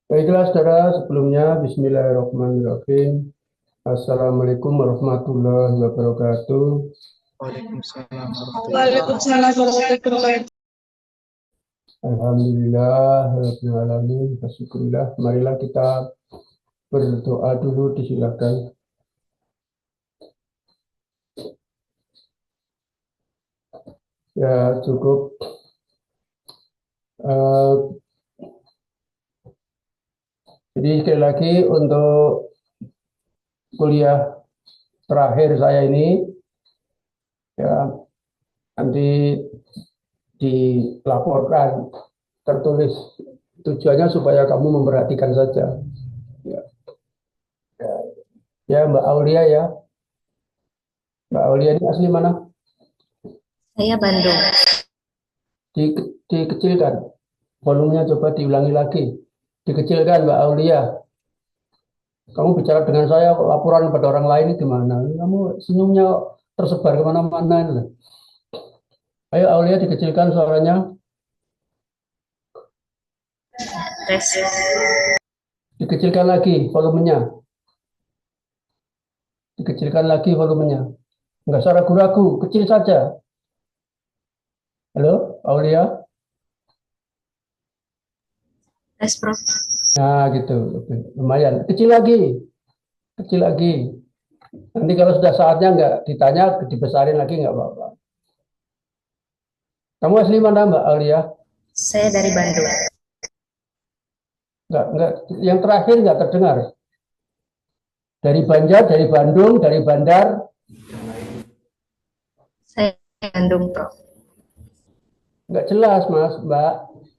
Baiklah saudara, sebelumnya Bismillahirrahmanirrahim. Assalamualaikum warahmatullahi wabarakatuh. Waalaikumsalam warahmatullahi wabarakatuh. Waalaikumsalam warahmatullahi wabarakatuh. Alhamdulillah, rabbil alamin, syukurillah. Marilah kita berdoa dulu, disilakan. Ya, cukup. Jadi sekali lagi untuk kuliah terakhir saya ini, ya nanti dilaporkan tertulis, tujuannya supaya kamu memperhatikan saja. Ya, ya Mbak Aulia ya. Mbak Aulia ini asli mana? Saya Bandung. Dikecilkan. Volumenya coba diulangi lagi. Dikecilkan Mbak Aulia. Kamu bicara dengan saya, laporan pada orang lain ini gimana? Kamu senyumnya tersebar kemana-mana. Ayo Aulia, dikecilkan suaranya. Tes. Dikecilkan lagi volumenya. Dikecilkan lagi volumenya. Enggak usah ragu-ragu, kecil saja. Halo, Aulia? Tes, Prof. Nah, gitu. Lumayan. Kecil lagi. Kecil lagi. Nanti kalau sudah saatnya enggak ditanya, dibesarin lagi enggak apa-apa. Kamu asli mana Mbak Aulia? Saya dari Bandung. Enggak. Yang terakhir enggak terdengar. Dari Banjar, dari Bandung, dari Bandar. Saya Bandung, Prof. Enggak jelas, Mas, Mbak.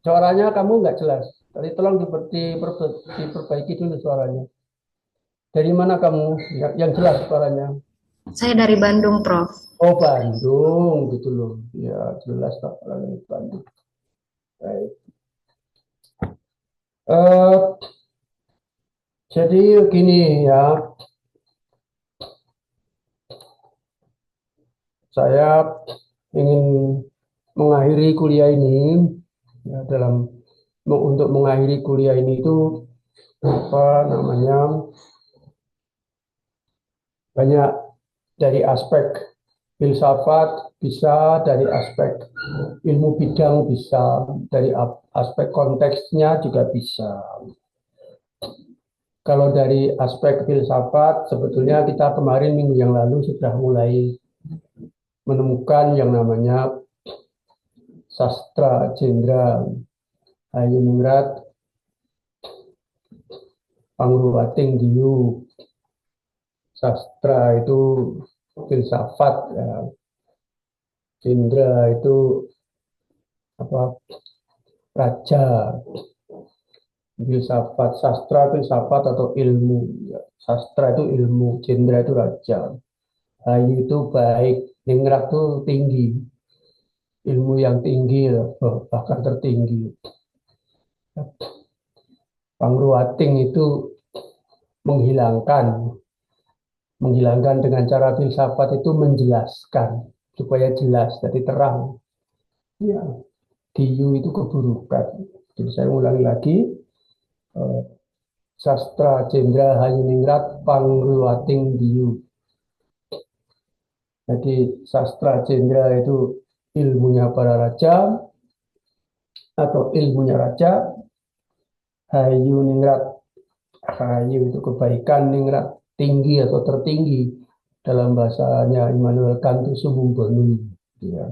Suaranya kamu enggak jelas. Tadi tolong diperbaiki dulu suaranya. Dari mana kamu? Yang jelas suaranya. Saya dari Bandung, Prof. Oh, Bandung, gitu loh. Ya, jelas tak orang Bandung. Baik. Jadi gini ya, saya ingin mengakhiri kuliah ini ya, untuk mengakhiri kuliah ini itu apa namanya, banyak dari aspek filsafat, bisa dari aspek ilmu bidang, bisa dari aspek konteksnya juga bisa. Kalau dari aspek filsafat, sebetulnya kita kemarin minggu yang lalu sudah mulai menemukan yang namanya sastra Jenderal Hayuningrat Pangruwating Diyu. Sastra itu filsafat, ya. Jenderal itu apa? Raja. Filsafat, sastra, filsafat atau ilmu. Ya. Sastra itu ilmu, jenderal itu raja. Hayu itu baik, ningrat itu tinggi, ilmu yang tinggi, bahkan tertinggi. Pangruwating itu menghilangkan dengan cara filsafat itu menjelaskan supaya jelas, jadi terang. Ya, diyu itu keburukan. Jadi saya ulangi lagi, sastra Jenderal Hayuningrat Pangruwating Diyu. Jadi sastra jenderal itu ilmunya para raja atau ilmunya raja. Hayu ningrat, hayu itu kebaikan, ningrat tinggi atau tertinggi, dalam bahasanya Immanuel Kant itu sumum bonum. Ya.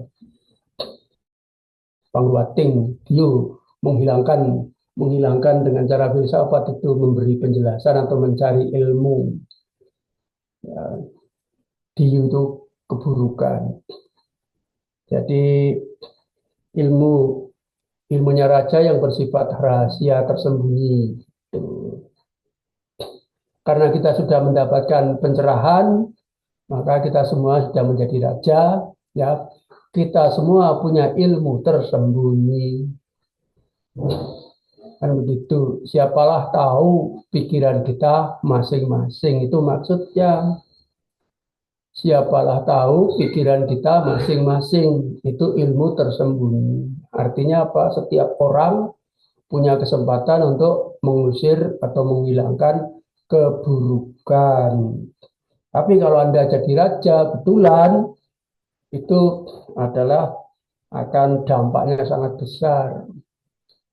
Pangruwating diyu menghilangkan dengan cara filsafat itu memberi penjelasan atau mencari ilmu. Ya. Diyu itu keburukan. Jadi ilmunya raja yang bersifat rahasia tersembunyi. Karena kita sudah mendapatkan pencerahan, maka kita semua sudah menjadi raja. Ya, kita semua punya ilmu tersembunyi. Kan begitu. Siapalah tahu pikiran kita masing-masing, itu maksudnya. Siapalah tahu pikiran kita masing-masing, itu ilmu tersembunyi. Artinya apa? Setiap orang punya kesempatan untuk mengusir atau menghilangkan keburukan. Tapi kalau Anda jadi raja betulan, itu adalah akan dampaknya sangat besar.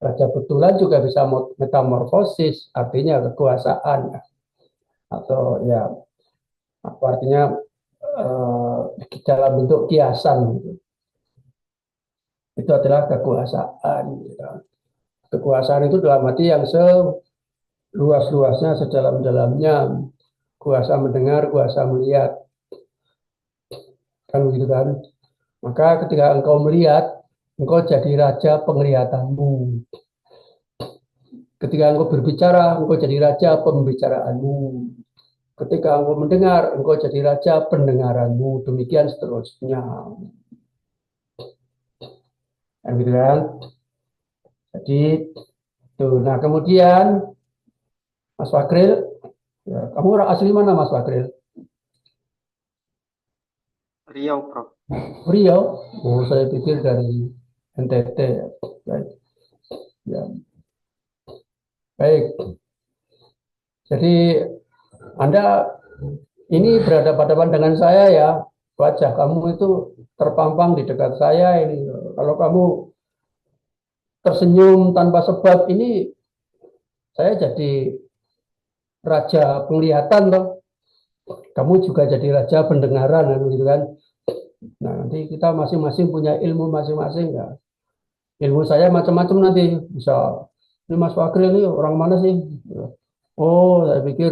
Raja betulan juga bisa metamorfosis, artinya kekuasaan, atau ya apa artinya dalam bentuk kiasan. Itu adalah kekuasaan. Kekuasaan itu dalam arti yang seluas-luasnya, sedalam-dalamnya, kuasa mendengar, kuasa melihat, kan begitu kan. Maka ketika engkau melihat, engkau jadi raja penglihatanmu. Ketika engkau berbicara, engkau jadi raja pembicaraanmu. Ketika engkau mendengar, engkau jadi raja pendengaranmu. Demikian seterusnya. Kan gitu kan. Jadi tuh. Nah kemudian Mas Fakril, ya, kamu orang asli mana Mas Fakril? Riau, Prof. Riau. Oh, saya pikir dari NTT. Baik. Ya. Baik. Jadi Anda ini berhadapan-hadapan dengan saya ya. Wajah kamu itu terpampang di dekat saya ini. Kalau kamu tersenyum tanpa sebab ini, saya jadi raja penglihatan loh. Kamu juga jadi raja pendengaran gitu kan. Nah, nanti kita masing-masing punya ilmu masing-masing ya. Ilmu saya macam-macam nanti. Bisa, ini Mas Fakri ini orang mana sih? Oh, saya pikir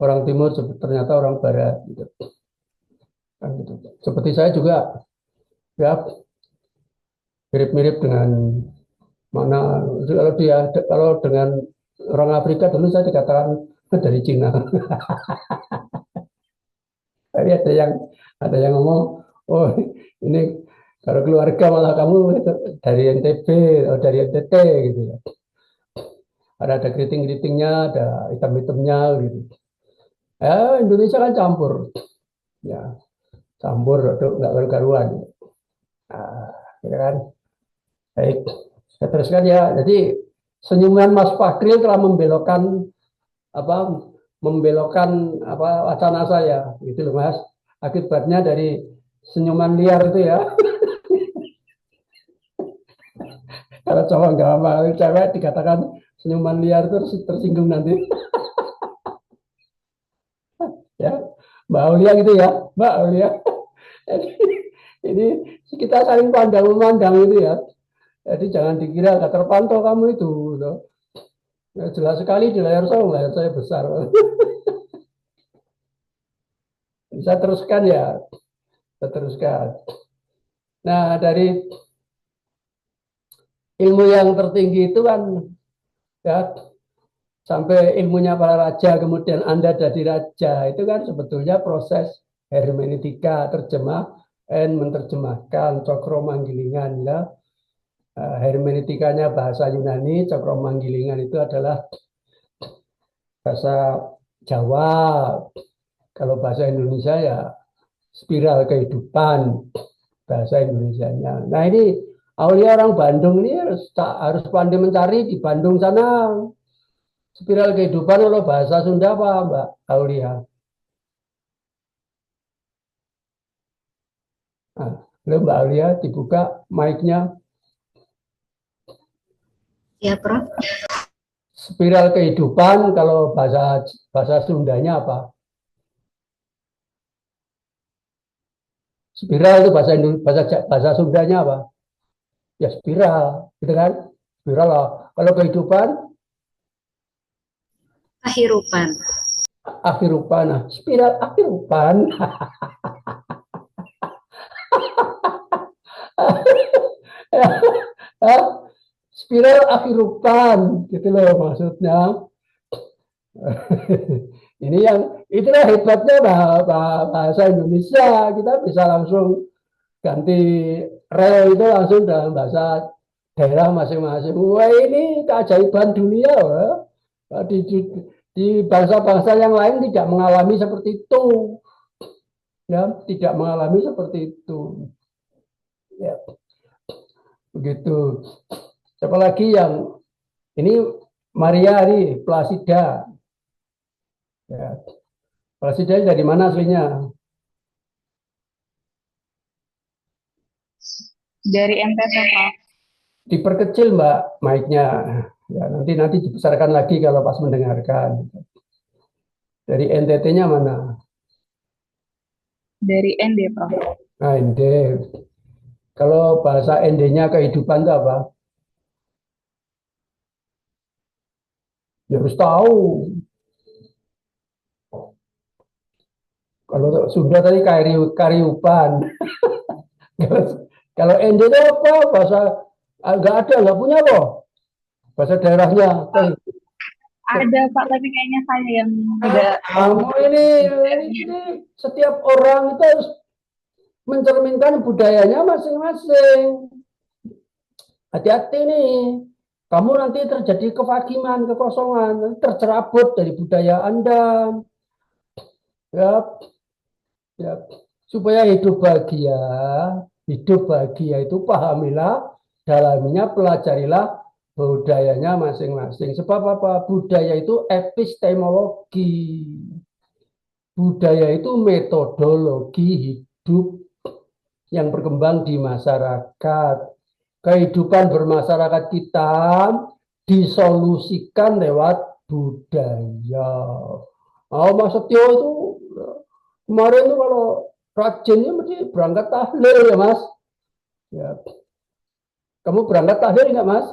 orang timur, ternyata orang barat gitu. Kan gitu. Seperti saya juga ya mirip-mirip dengan mana kalau dengan orang Afrika dulu saya dikatakan dari Cina. Tapi ada yang ngomong, oh ini kalau keluarga malah kamu dari NTB atau dari NTT gitu ya. Ada keriting-keritingnya, ada hitam-hitamnya gitu. Ya Indonesia kan campur, ya campur nggak karu-karuan. Nah, ya kan. Baik, saya teruskan ya. Jadi senyuman Mas Fakri telah apa membelokkan wacana saya, gitu loh Mas. Akibatnya dari senyuman liar itu ya. Kalau cowok nggak mau cewek dikatakan senyuman liar itu tersinggung nanti. Ya, Mbak Aulia gitu ya, Mbak Aulia. Ini kita saling pandang memandang itu ya. Jadi jangan dikira nggak terpantau kamu itu. Gitu. Ya, jelas sekali di layar saya besar. Bisa teruskan ya, bisa teruskan. Nah dari ilmu yang tertinggi itu kan ya sampai ilmunya para raja kemudian Anda jadi raja itu kan sebetulnya proses hermeneutika, terjemah dan menerjemahkan cokro manggilingan ya. Hermeneutikanya bahasa Yunani, cokro manggilingan itu adalah bahasa Jawa. Kalau bahasa Indonesia ya spiral kehidupan bahasa Indonesianya. Nah ini Aulia orang Bandung ini harus pandai mencari di Bandung sana spiral kehidupan kalau bahasa Sunda apa Mbak Aulia? Nah, Mbak Aulia dibuka mic-nya. Ya, Prof. Spiral kehidupan kalau bahasa Sundanya apa? Spiral itu bahasa Sundanya apa? Ya spiral, gitu kan? Spiral lah. Kalau kehidupan Kehirupan. akhirupan, nah, spiral akhirupan. Spiral akhirupan, gitu loh maksudnya. Ini yang itulah hebatnya bahasa Indonesia, kita bisa langsung ganti rel itu langsung dalam bahasa daerah masing-masing. Wah ini keajaiban dunia, wah. Di bangsa-bangsa yang lain tidak mengalami seperti itu, ya tidak mengalami seperti itu, ya begitu. Siapa lagi yang Ini Maria nih, Placida. Ya. Placida dari mana aslinya? Dari NTT, Prof. Diperkecil Mbak mic-nya. Ya, nanti dibesarkan lagi kalau pas mendengarkan. Dari NTT-nya mana? Dari ND, Prof. Nah, ND. Kalau bahasa ND-nya kehidupan itu apa? Ya harus tahu. Kalau Sunda tadi kariupan. Kalau ND itu apa? Bahasa nggak ada, nggak punya loh. Bahasa daerahnya. Ada, Pak, tapi kayaknya saya yang tidak. Kamu ini setiap orang itu harus mencerminkan budayanya masing-masing. Hati-hati nih. Kamu nanti terjadi kevakiman, kekosongan, tercerabut dari budaya Anda. Ya, ya. Supaya hidup bahagia itu pahamilah, dalaminya, pelajarilah budayanya masing-masing. Sebab apa? Budaya itu epistemologi. Budaya itu metodologi hidup yang berkembang di masyarakat. Kehidupan bermasyarakat kita disolusikan lewat budaya. Oh, Mas Setio itu kemarin itu kalau rajinnya mesti berangkat tahlil ya Mas. Ya. Kamu berangkat tahlil nggak Mas?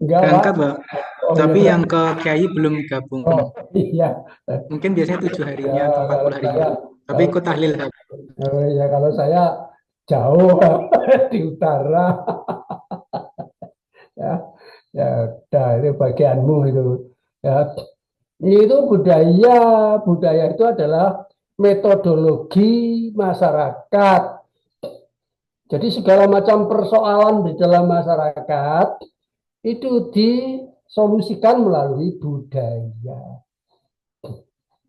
Enggak Berangkat, Pak. Pak. Oh, Tapi iya, yang ke Kiai belum gabung. oh, iya. Mungkin biasanya 7 harinya Ya, atau kalau 40 harinya. saya, Tapi ikut tahlil. kalau saya jauh di utara. Ya, ya, dah, itu bagianmu itu. Ya, itu budaya itu adalah metodologi masyarakat. Jadi segala macam persoalan di dalam masyarakat itu disolusikan melalui budaya.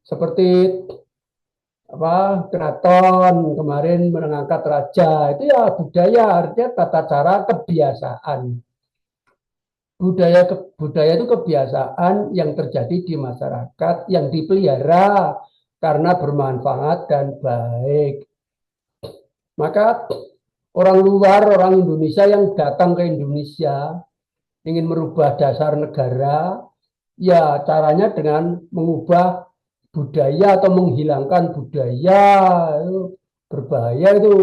Seperti keraton kemarin mengangkat raja, itu ya budaya, artinya tata cara kebiasaan. Budaya itu kebiasaan yang terjadi di masyarakat yang dipelihara karena bermanfaat dan baik. Maka orang luar, orang Indonesia yang datang ke Indonesia ingin merubah dasar negara, ya caranya dengan mengubah budaya atau menghilangkan budaya. Itu berbahaya itu.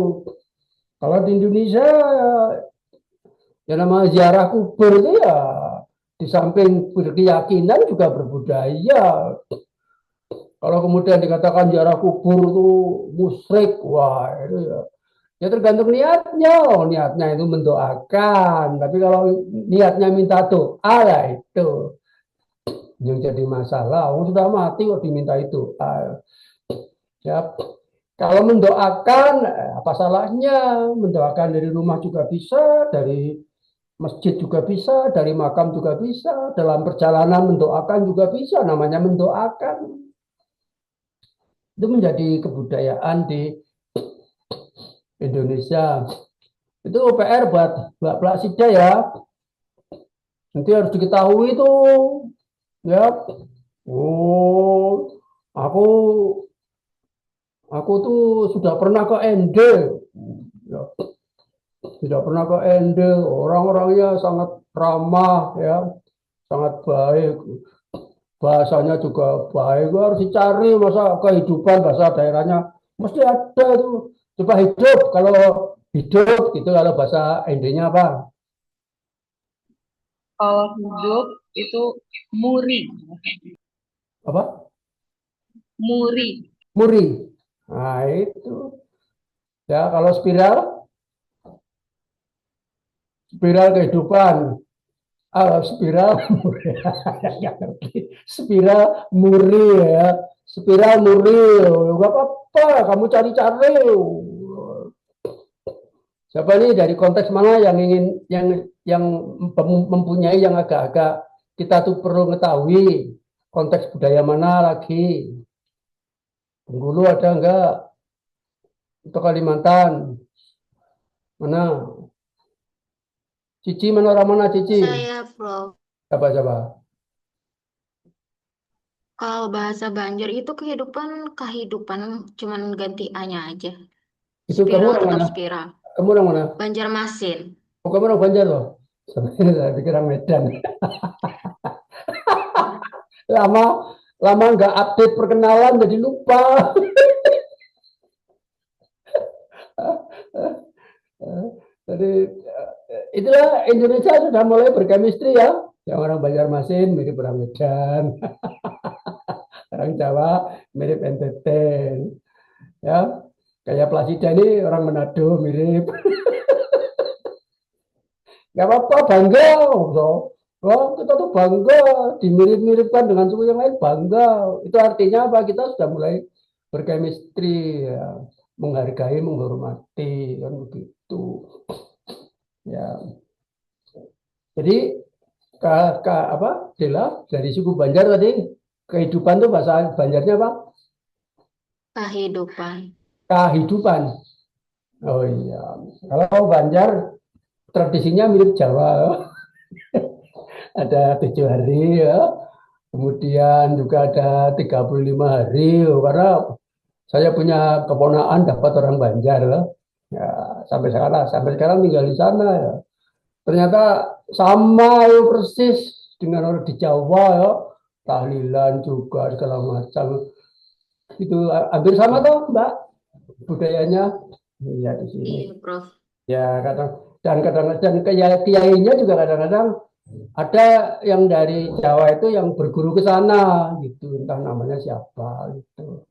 Kalau di Indonesia ya nama ziarah kubur itu ya di samping berkeyakinan juga berbudaya. Kalau kemudian dikatakan ziarah kubur itu musyrik, wah itu ya tergantung niatnya. Oh, niatnya itu mendoakan, tapi kalau niatnya minta doa lah itu yang jadi masalah. Oh, sudah mati kok diminta itu. Ya, kalau mendoakan apa salahnya? Mendoakan dari rumah juga bisa, dari masjid juga bisa, dari makam juga bisa, dalam perjalanan mendoakan juga bisa, namanya mendoakan. Itu menjadi kebudayaan di Indonesia. Itu PR buat Mbak Plasida ya. Nanti harus diketahui itu. Ya. Oh, aku tuh sudah pernah ke ND. Ya. Sudah pernah ke ND, orang-orangnya sangat ramah ya, sangat baik. Bahasanya juga baik, harus dicari masa kehidupan bahasa daerahnya mesti ada itu. Coba hidup, kalau hidup itu kalau bahasa ND-nya apa? Kalau hidup itu muri. Apa? Muri. Muri. Nah, itu. Ya, kalau spiral kehidupan. Spiral muri. Spiral muri ya. Spiral muri. Enggak apa-apa, kamu cari-cari. Siapa nih dari konteks mana yang ingin yang mempunyai yang agak-agak kita tuh perlu mengetahui konteks budaya mana lagi? Bengkulu ada enggak? Untuk Kalimantan mana? Cici mana orang mana Cici? Saya, Prof. Coba. Kalau bahasa Banjar itu kehidupan, cuman ganti A-nya aja. Itu kamu Spiral orang tetap mana? spiral. Kamu orang mana? Banjarmasin. Oh, kamu orang Banjar loh. Saya pikir orang Medan. Lama lama nggak update perkenalan jadi lupa. Jadi itulah Indonesia sudah mulai berkemistri ya. Yang orang Banjarmasin mirip orang Medan, orang Jawa mirip NTT, ya. Kayak Plasida ini orang Manado mirip. Gak apa-apa, bangga. So. Oh, kita tuh bangga dimirip-miripkan dengan suku yang lain, bangga. Itu artinya apa? Kita sudah mulai berkemistri, ya. Menghargai, menghormati, kan begitu. Ya, jadi apa? Dela dari suku Banjar tadi kehidupan tuh bahasa Banjarnya apa? Kehidupan. Kehidupan. Oh iya. Kalau Banjar tradisinya mirip Jawa. Ada 7 hari ya. Kemudian juga ada 35 hari karena saya punya keponakan dapat orang Banjar ya. Ya, sampai sekarang tinggal di sana ya. Ternyata sama ya persis dengan orang di Jawa ya. Tahlilan juga segala macam. Itu hampir sama toh, Mbak, budayanya. Iya di sini. Iya, Prof. Ya, kadang-kadang kiainya juga kadang-kadang ada yang dari Jawa itu yang berguru ke sana gitu, entah namanya siapa gitu.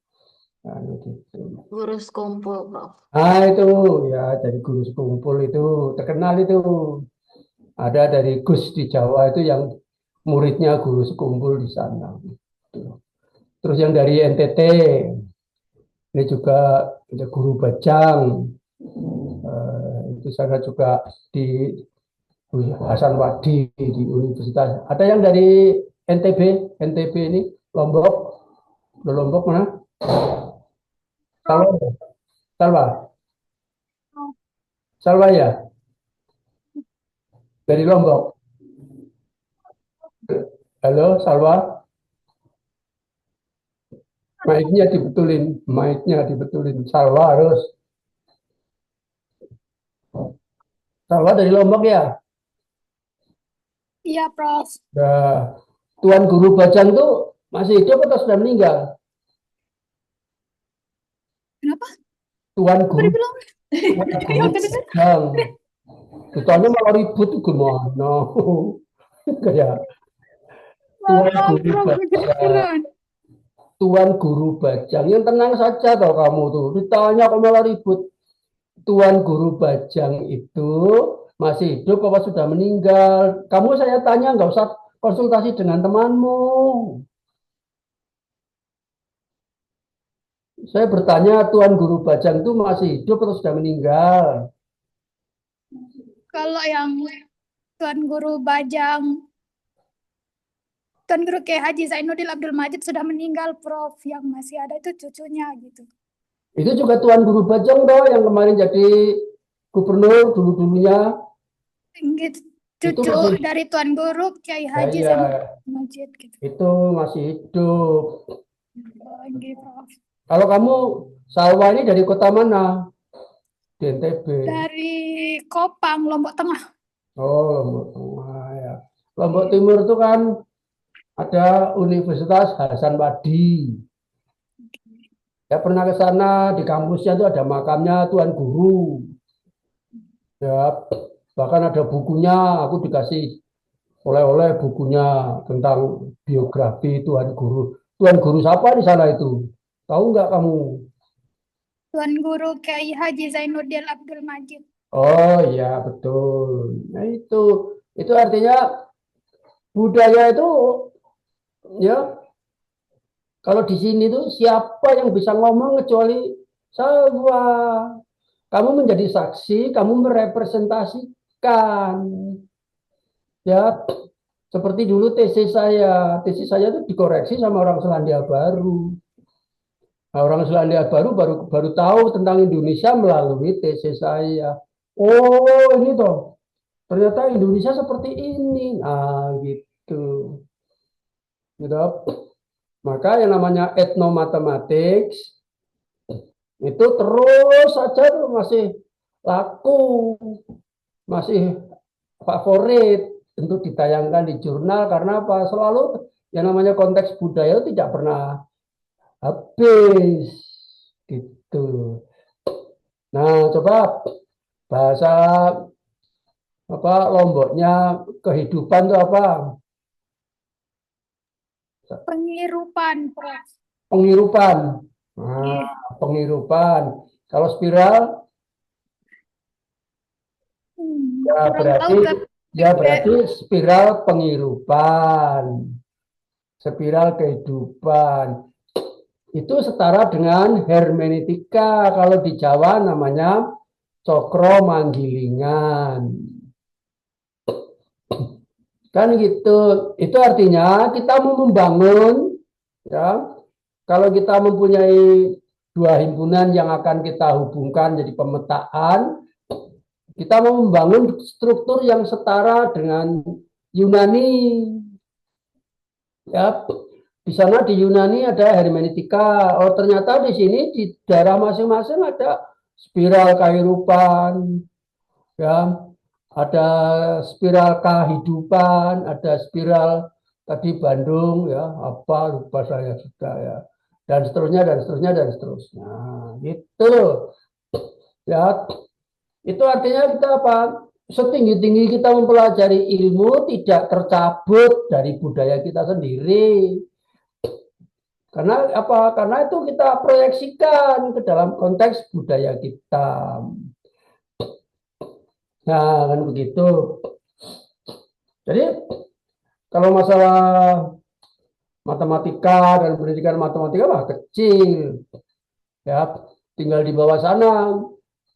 Nah, gitu. Guru sekumpul, Prof. Nah, itu ya jadi guru sekumpul itu terkenal itu. Ada dari Gus di Jawa itu yang muridnya guru sekumpul di sana. Gitu. Terus yang dari NTT ini juga ada guru Bajang. Itu sana juga di Hasan Wadi di universitas. Ada yang dari NTB ini Lombok, Lombok mana? Salwa, Salwa, Salwa ya, dari Lombok. Halo Salwa, mic-nya dibetulin. Salwa harus. Salwa dari Lombok ya. Iya, Prof. Nah, Tuan Guru Bajang tuh masih hidup atau sudah meninggal? Kenapa? Tuan Apa Guru, dibilang? Tuan Ya, Guru udah dengar. Bajang. Ditanya malah ribut gimana? Kayak Tuan Maaf, Guru Prof. Bajang. Kedengeran. Tuan Guru Bajang, yang tenang saja tau kamu tuh. Ditanya kok malah ribut. Tuan Guru Bajang itu masih hidup apa sudah meninggal? Kamu saya tanya nggak usah konsultasi dengan temanmu. Saya bertanya Tuan Guru Bajang itu masih hidup atau sudah meninggal? Kalau yang Tuan Guru Bajang, Tuan Guru Kiai Haji Zainuddin Abdul Majid sudah meninggal, Prof. Yang masih ada itu cucunya gitu. Itu juga Tuan Guru Bajang toh yang kemarin jadi gubernur dulu-dulunya. Gitu. Itu Cucu masih dari Tuan Guru Kiai Haji ya, Zainuddin Abdul Majid gitu. itu masih hidup. Gitu, Prof. Kalau kamu Salwa ini dari kota mana? Di NTB. Dari Kopang, Lombok Tengah. Oh, Lombok Tengah ya. Lombok Timur itu kan ada Universitas Hasan Wadi. Ya pernah ke sana, di kampusnya itu ada makamnya Tuan Guru. Ya, bahkan ada bukunya, aku dikasih oleh-oleh bukunya tentang biografi Tuan Guru. Tuan Guru siapa di sana itu? Tahu nggak kamu? Tuan Guru Kiai Haji Zainuddin Abdul Majid. Oh iya betul. Nah itu artinya budaya itu ya kalau di sini tuh siapa yang bisa ngomong kecuali saya. Kamu menjadi saksi, kamu merepresentasikan. Ya, seperti dulu tesis saya itu dikoreksi sama orang Selandia Baru. Nah, orang Selandia Baru baru tahu tentang Indonesia melalui tesis saya. Oh, ini toh. ternyata Indonesia seperti ini. Nah, gitu. Gitu. Maka yang namanya etnomatematik itu terus saja tuh masih laku, masih favorit untuk ditayangkan di jurnal karena apa? Selalu yang namanya konteks budaya tidak pernah habis gitu. Nah, coba bahasa apa Lomboknya kehidupan itu apa? Pengirupan, Prof. Pengirupan. Iya. Nah, pengirupan. Kalau spiral ya Kurang tahu berarti tapi spiral pengirupan. Spiral kehidupan. Itu setara dengan hermeneutika. Kalau di Jawa namanya cokro manggilingan. Kan gitu. Itu artinya kita mau membangun, ya, kalau kita mempunyai dua himpunan yang akan kita hubungkan jadi pemetaan, kita mau membangun struktur yang setara dengan Yunani. Ya, di sana di Yunani ada hermeneutika. Oh, ternyata di sini di daerah masing-masing ada spiral kehidupan, ya, ada spiral kehidupan, ada spiral tadi Bandung, ya, apa lupa saya sudah ya, dan seterusnya dan seterusnya dan seterusnya. Gitu, ya. Itu artinya kita apa? Setinggi-tinggi kita mempelajari ilmu tidak tercabut dari budaya kita sendiri. Karena apa? Karena itu kita proyeksikan ke dalam konteks budaya kita. Nah, kan begitu. Jadi kalau masalah matematika dan pendidikan matematika mah kecil. Ya, tinggal di bawah sana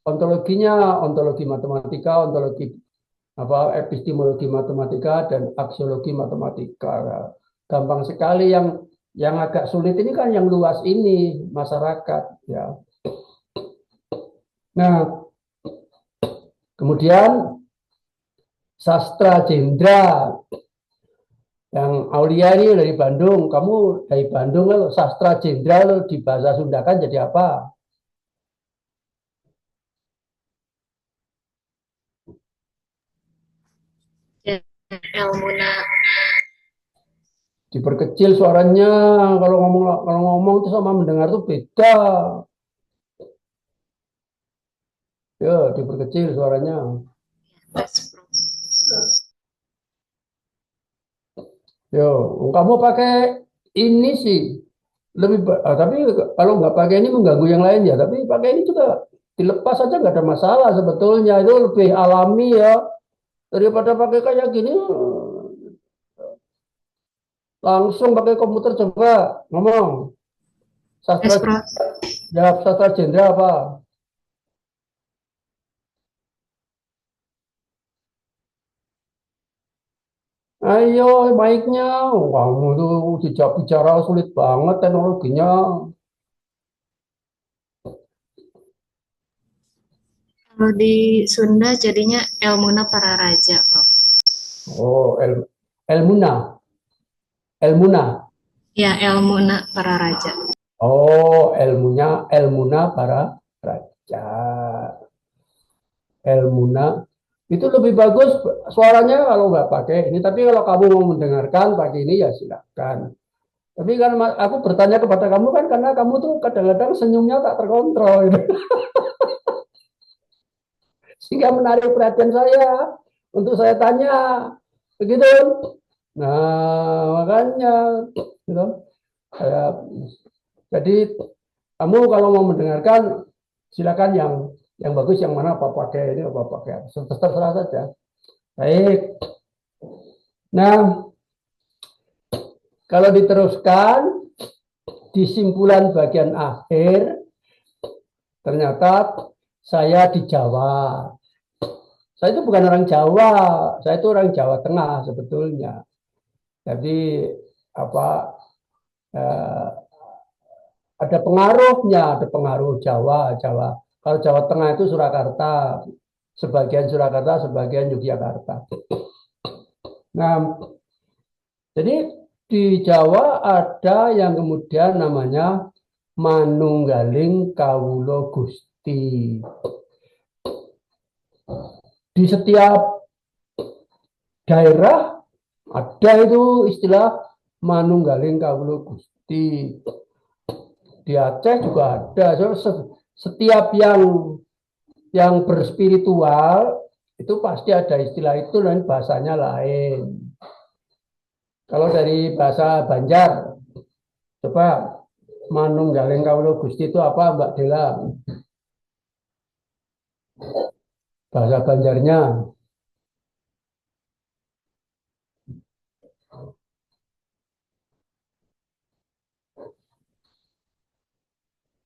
ontologinya, ontologi matematika, ontologi apa epistemologi matematika dan aksiologi matematika. Ya. Gampang sekali yang agak sulit ini kan yang luas ini masyarakat ya. Nah, kemudian sastra jendra yang Aulia ini dari Bandung, kamu dari Bandung lo sastra jendra di bahasa Sunda kan jadi apa? Elmuna. Diperkecil suaranya kalau ngomong itu sama mendengar tuh beda. Ya, diperkecil suaranya. Yo, kamu pakai ini sih lebih tapi kalau nggak pakai ini mengganggu yang lain ya. Tapi pakai ini juga dilepas saja nggak ada masalah sebetulnya itu lebih alami ya daripada pakai kayak gini. Langsung pakai komputer coba ngomong sastra jawab sastra jendra apa? Ayo, baiknya. Kamu tuh sejak bicara sulit banget teknologinya. Kalau di Sunda jadinya Elmuna para raja, Prof. Oh, Elmuna. Elmuna. Ya, Elmuna para raja. Oh, Elmuna para raja. Elmuna. Itu lebih bagus suaranya kalau nggak pakai ini. Tapi kalau kamu mau mendengarkan pakai ini ya silakan. Tapi kan aku bertanya kepada kamu kan karena kamu tuh kadang-kadang senyumnya tak terkontrol. Gitu. Sehingga menarik perhatian saya untuk saya tanya. Begitu. Nah, makanya gitu. Jadi kamu kalau mau mendengarkan silakan yang bagus yang mana apa pakai ini apa pakai terserah saja. Baik. Nah, kalau diteruskan di simpulan bagian akhir ternyata saya di Jawa. Saya itu bukan orang Jawa, saya itu orang Jawa Tengah sebetulnya. Jadi apa ada pengaruh Jawa. Kalau Jawa Tengah itu Surakarta, sebagian Surakarta, sebagian Yogyakarta. Nah, jadi di Jawa ada yang kemudian namanya manunggaling kawula Gusti. Di setiap daerah ada itu istilah manunggaling kawula Gusti. Di Aceh juga ada. Setiap yang berspiritual itu pasti ada istilah itu dan bahasanya lain. Kalau dari bahasa Banjar, coba manunggaling kawula Gusti itu apa, Mbak Dela? Bahasa Banjarnya.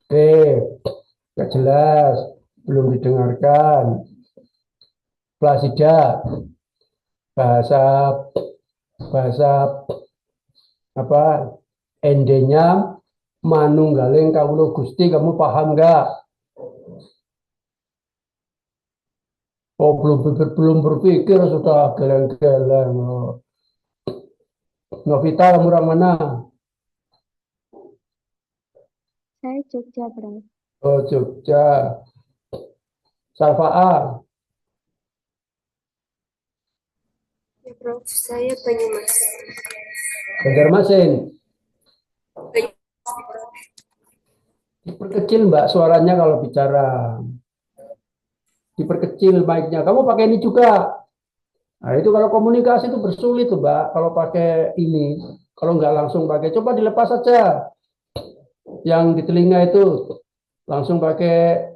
Oke, nggak jelas, belum didengarkan. Plasida, bahasa bahasa apa? Endenya manunggaling kawula Gusti, kamu paham nggak? Oh, belum berpikir sudah geleng-geleng. Oh. Novita, kamu orang mana? Saya Jogja, Bro. Oh, Jogja. Salva. Ya, Prof. Saya Banyumas. Banjarmasin. Diperkecil, Mbak, suaranya kalau bicara. Diperkecil mic-nya. Kamu pakai ini juga. Nah, itu kalau komunikasi itu bersulit tuh, Mbak. Kalau pakai ini. Kalau nggak langsung pakai, coba dilepas saja. Yang di telinga itu. Langsung pakai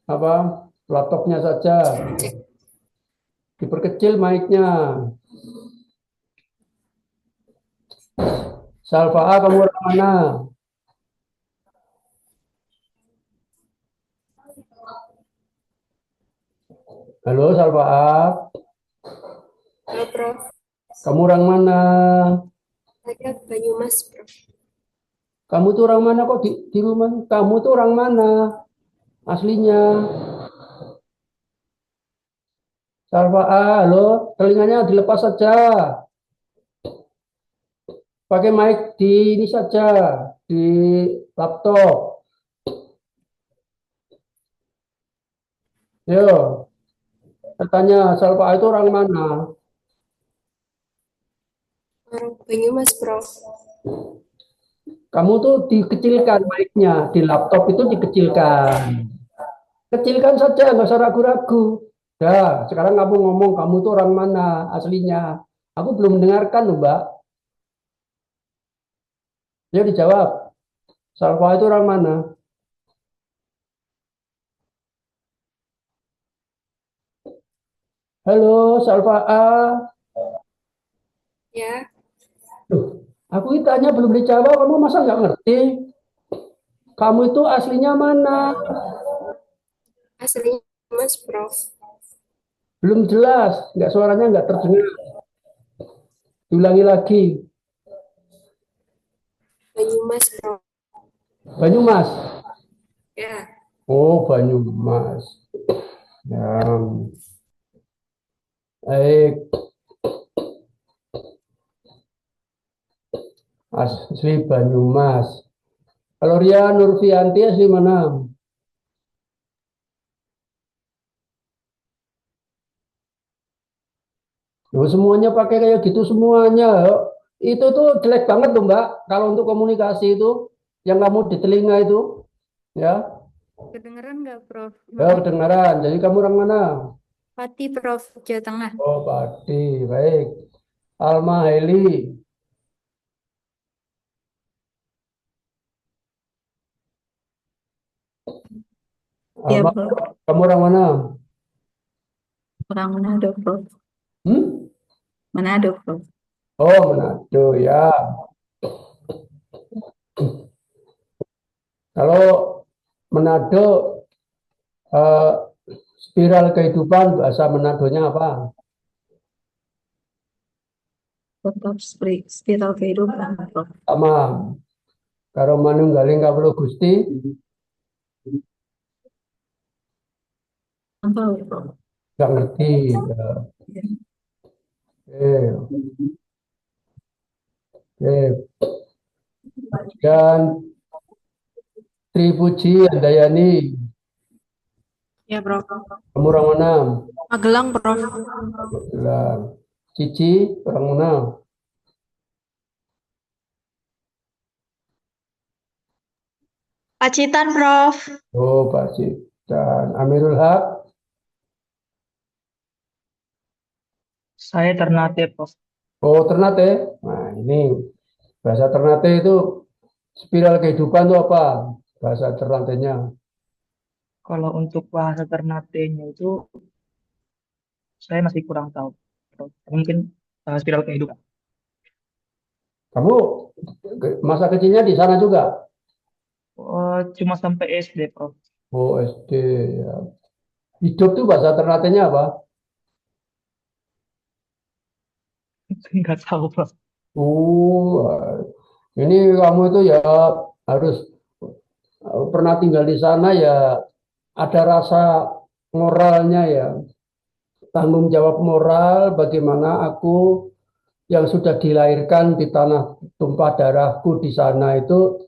apa? Laptopnya saja. Diperkecil mic-nya. Salva, kamu orang mana? Halo, Salva. Halo, Prof. Kamu orang mana? Saya Banyumas, Prof. Kamu tuh orang mana kok di rumah? Kamu tuh orang mana? Aslinya. Salva, halo, telinganya dilepas saja. Pakai mic di ini saja, di laptop. Yo, katanya Salva itu orang mana? Orang Banyumas, Prof. Kamu tuh dikecilkan mic-nya, di laptop itu dikecilkan. Kecilkan saja, nggak usah ragu-ragu. Dah, sekarang kamu ngomong kamu tuh orang mana aslinya. Aku belum mendengarkan loh, Mbak. Dia dijawab. Salva itu orang mana? Halo, Salva A. Ya, Loh, aku tanya belum dijawab, kamu masa nggak ngerti? Kamu itu aslinya mana? aslinya Mas, Prof. Belum jelas, nggak suaranya nggak terdengar. Diulangi lagi. Banyumas, Prof. Banyumas. Ya, Oh, Banyumas. Ya. Baik. Asli Banyumas. Kalau Ria Nurfianti asli mana? Loh, semuanya pakai kayak gitu semuanya. Itu tuh jelek banget tuh, Mbak. Kalau untuk komunikasi itu yang kamu di telinga itu, ya, Kedengeran nggak, Prof? ya kedengaran. Jadi kamu orang mana? Pati, Prof, Jawa Tengah. Oh, Pati. Baik. Alma Heli. Ya, Alma, Prof. kamu orang mana? Orang Manado, Prof. Hmm? Manado, Prof. Oh, Manado, ya. Kalau Manado, eh, spiral kehidupan bahasa Manadonya apa? Tetap spiral kehidupan, Prof. Sama. Karo manunggaling kawula Gusti, Apa, Prof? nggak ngerti. Ya. Oke, oke. Dan Tripuji Handayani, Ya, Prof. kamu orang mana? Magelang, Prof. Bilang. Cici, orang mana? Pacitan, Prof. Oh, Pak Cik. Dan Amirul Haq, Saya Ternate, Prof. oh Ternate. Nah, ini bahasa Ternate itu spiral kehidupan itu apa? Bahasa Ternatenya. Kalau untuk bahasa Ternate-nya itu saya masih kurang tahu, Prof. Mungkin spiral kehidupan. Kamu masa kecilnya di sana juga? Oh, cuma sampai SD, Prof. Oh, SD. Ya. Hidup tuh bahasa Ternatenya apa? Nggak tahu, Prof. Oh, ini kamu itu ya harus pernah tinggal di sana ya ada rasa moralnya ya. Tanggung jawab moral bagaimana aku yang sudah dilahirkan di tanah tumpah darahku di sana itu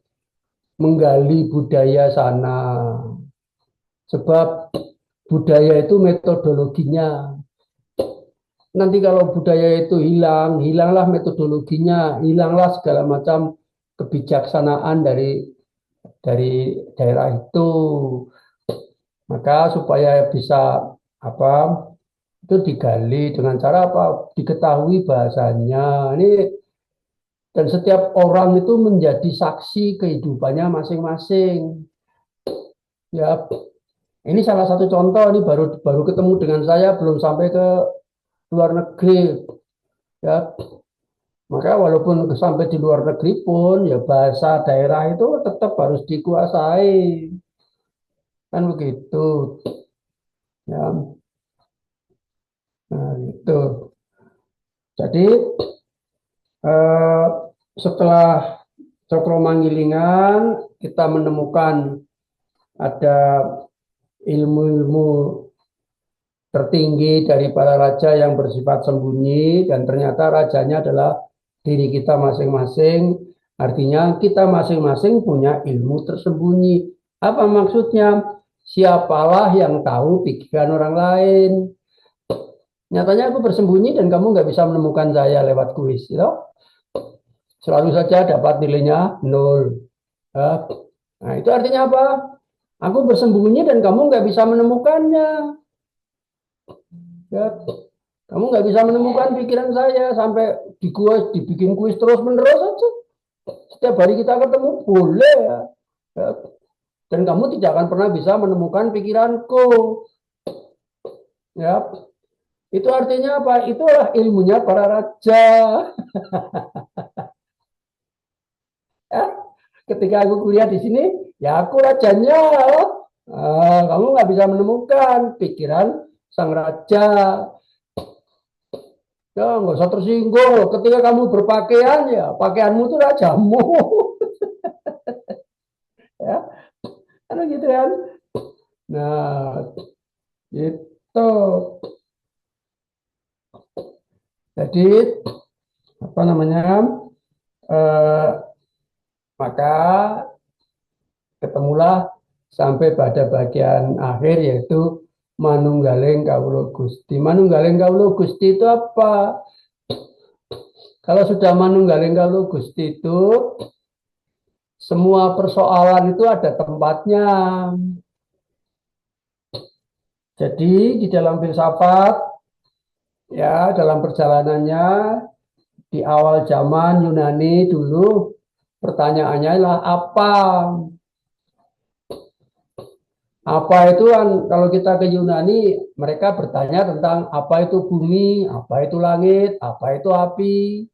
menggali budaya sana. Sebab budaya itu metodologinya. Nanti kalau budaya itu hilang, hilanglah metodologinya, hilanglah segala macam kebijaksanaan dari daerah itu. Maka supaya bisa apa itu digali dengan cara apa? Diketahui bahasanya. Ini dan setiap orang itu menjadi saksi kehidupannya masing-masing. Ya, ini salah satu contoh. Ini baru baru ketemu dengan saya, belum sampai ke luar negeri. Ya, maka walaupun sampai di luar negeri pun, ya bahasa daerah itu tetap harus dikuasai. Kan begitu. Ya, nah itu. Jadi setelah Cokro Manggilingan kita menemukan ada ilmu-ilmu tertinggi dari para raja yang bersifat sembunyi dan ternyata rajanya adalah diri kita masing-masing. Artinya kita masing-masing punya ilmu tersembunyi. Apa maksudnya? Siapalah yang tahu pikiran orang lain. Nyatanya aku bersembunyi dan kamu nggak bisa menemukan saya lewat kuis. You. Selalu saja dapat nilainya 0. Nah, itu artinya apa? Aku bersembunyi dan kamu nggak bisa menemukannya. Ya, kamu nggak bisa menemukan pikiran saya sampai dibikin kuis terus menerus aja. Setiap hari kita ketemu boleh ya. Dan kamu tidak akan pernah bisa menemukan pikiranku. Ya, itu artinya apa? Itulah ilmunya para raja. Ya, ketika aku kuliah di sini, ya aku rajanya. Kamu nggak bisa menemukan pikiran sang raja. Ya, nggak usah tersinggung. Ketika kamu berpakaian, ya pakaianmu itu rajamu. Ya, kan gitu kan. Nah, itu. Jadi apa namanya? Maka ketemulah sampai pada bagian akhir yaitu Manunggaling Kawula Gusti. Manunggaling Kawula Gusti itu apa? Kalau sudah Manunggaling Kawula Gusti itu semua persoalan itu ada tempatnya. Jadi di dalam filsafat ya dalam perjalanannya di awal zaman Yunani dulu pertanyaannya adalah apa? Apa itu kan kalau kita ke Yunani mereka bertanya tentang apa itu bumi, apa itu langit, apa itu api,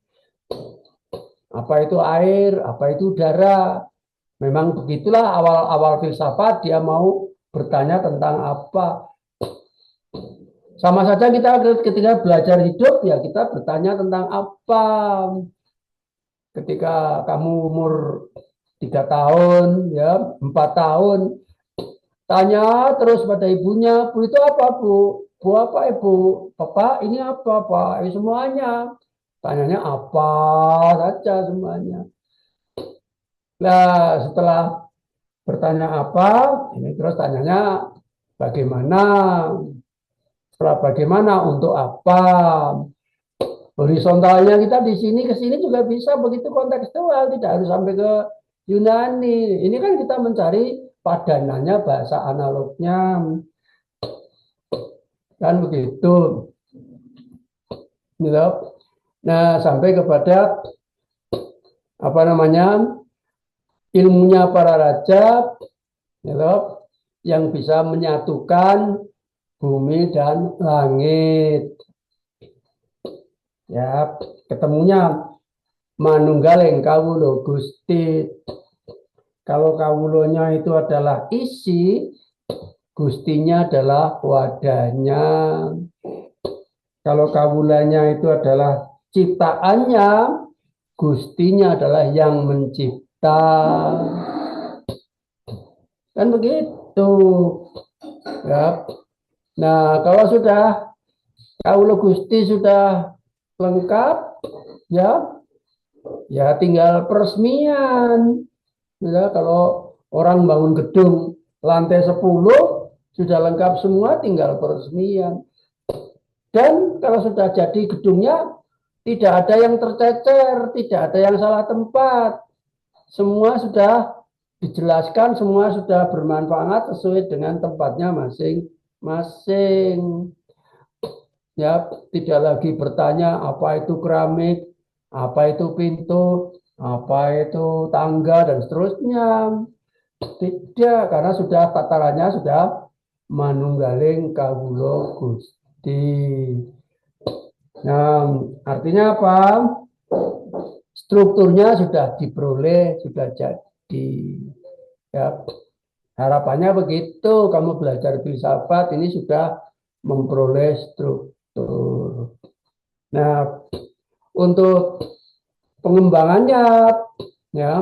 apa itu air, apa itu udara. Memang begitulah awal-awal filsafat dia mau bertanya tentang apa. Sama saja kita ketika belajar hidup ya kita bertanya tentang apa. Ketika kamu umur 3 tahun, ya 4 tahun, tanya terus pada ibunya, Bu itu apa Bu? Bu apa Ibu? Bapak ini apa Pak? Semuanya. Tanyanya apa saja semuanya. Nah, setelah bertanya apa, ini terus tanyanya bagaimana. Setelah bagaimana untuk apa? Horizontalnya kita di sini ke sini juga bisa begitu kontekstual, tidak harus sampai ke Yunani. Ini kan kita mencari padanannya bahasa analognya, kan begitu. Gitu. Nah, sampai kepada apa namanya ilmunya para raja, gitu, yang bisa menyatukan bumi dan langit. Ya, ketemunya manunggaling kawulo Gusti. Kalau kawulonya itu adalah isi, Gustinya adalah wadahnya. Kalau kawulanya itu adalah ciptaannya, Gustinya adalah yang mencipta. Kan begitu. Ya. Nah, kalau sudah kawulo Gusti sudah lengkap, ya tinggal peresmian. Ya, kalau orang bangun gedung lantai 10 sudah lengkap semua, tinggal peresmian. Dan kalau sudah jadi gedungnya, tidak ada yang tercecer, tidak ada yang salah tempat. Semua sudah dijelaskan, semua sudah bermanfaat sesuai dengan tempatnya masing-masing. Ya, tidak lagi bertanya apa itu keramik, apa itu pintu, apa itu tangga dan seterusnya. Tidak, karena sudah tatarannya sudah manunggaling kawulo Gusti. Nah, artinya apa? Strukturnya sudah diperoleh, sudah jadi. Ya, harapannya begitu. Kamu belajar filsafat ini sudah memperoleh struktur. Nah, untuk pengembangannya, ya,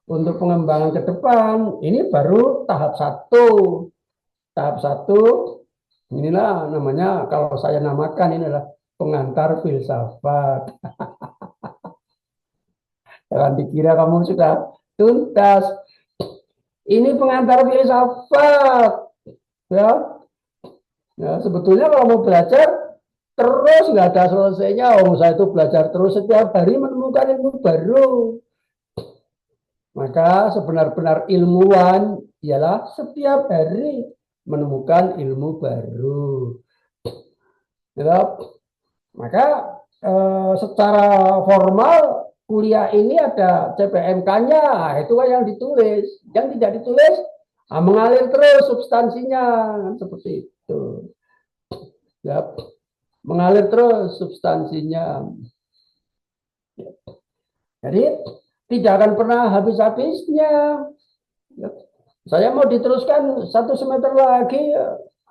untuk pengembangan ke depan, ini baru tahap 1. Tahap 1, inilah namanya, kalau saya namakan ini adalah pengantar filsafat. Jangan dikira kamu sudah tuntas. Ini pengantar filsafat, ya. Ya, sebetulnya kalau mau belajar terus nggak ada selesainya. Saya itu belajar terus setiap hari menemukan ilmu baru. Maka sebenar-benar ilmuwan ialah setiap hari menemukan ilmu baru. Ya, maka secara formal kuliah ini ada CPMK-nya, itu yang ditulis. Yang tidak ditulis mengalir terus substansinya, kan seperti itu. Ya, mengalir terus substansinya. Jadi tidak akan pernah habis-habisnya. Saya mau diteruskan 1 semester lagi,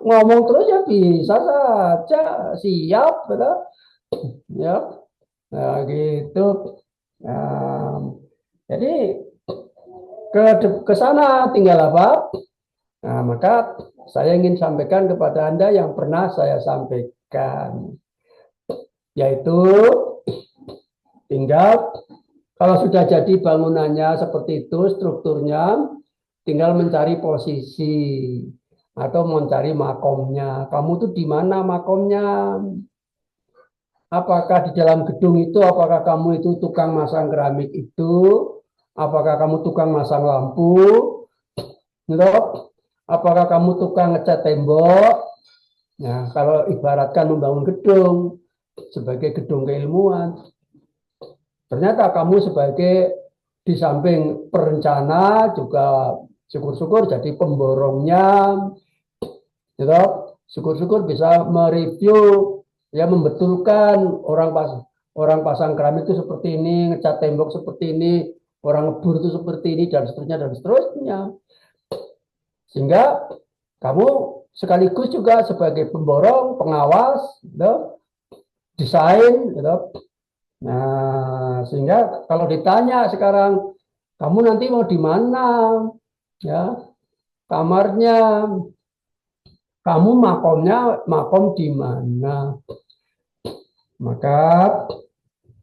ngomong terus ya bisa saja, siap, betul? Ya, nah, gitu. Nah, jadi ke sana tinggal apa? Nah, maka saya ingin sampaikan kepada Anda yang pernah saya sampaikan, yaitu tinggal kalau sudah jadi bangunannya seperti itu, strukturnya, tinggal mencari posisi atau mencari makomnya. Kamu tuh di mana makomnya? Apakah di dalam gedung itu, apakah kamu itu tukang masang keramik itu, apakah kamu tukang masang lampu, apakah kamu tukang ngecat tembok? Nah, kalau ibaratkan membangun gedung sebagai gedung keilmuan, ternyata kamu sebagai di samping perencana juga syukur-syukur jadi pemborongnya, gitu. Syukur-syukur bisa mereview, ya, membetulkan orang pasang keramik itu seperti ini, ngecat tembok seperti ini, orang ngebur itu seperti ini, dan seterusnya. Sehingga kamu sekaligus juga sebagai pemborong, pengawas, gitu, desain, gitu. Nah, sehingga kalau ditanya sekarang, kamu nanti mau di mana, ya, kamarnya, kamu makomnya makom di mana? Maka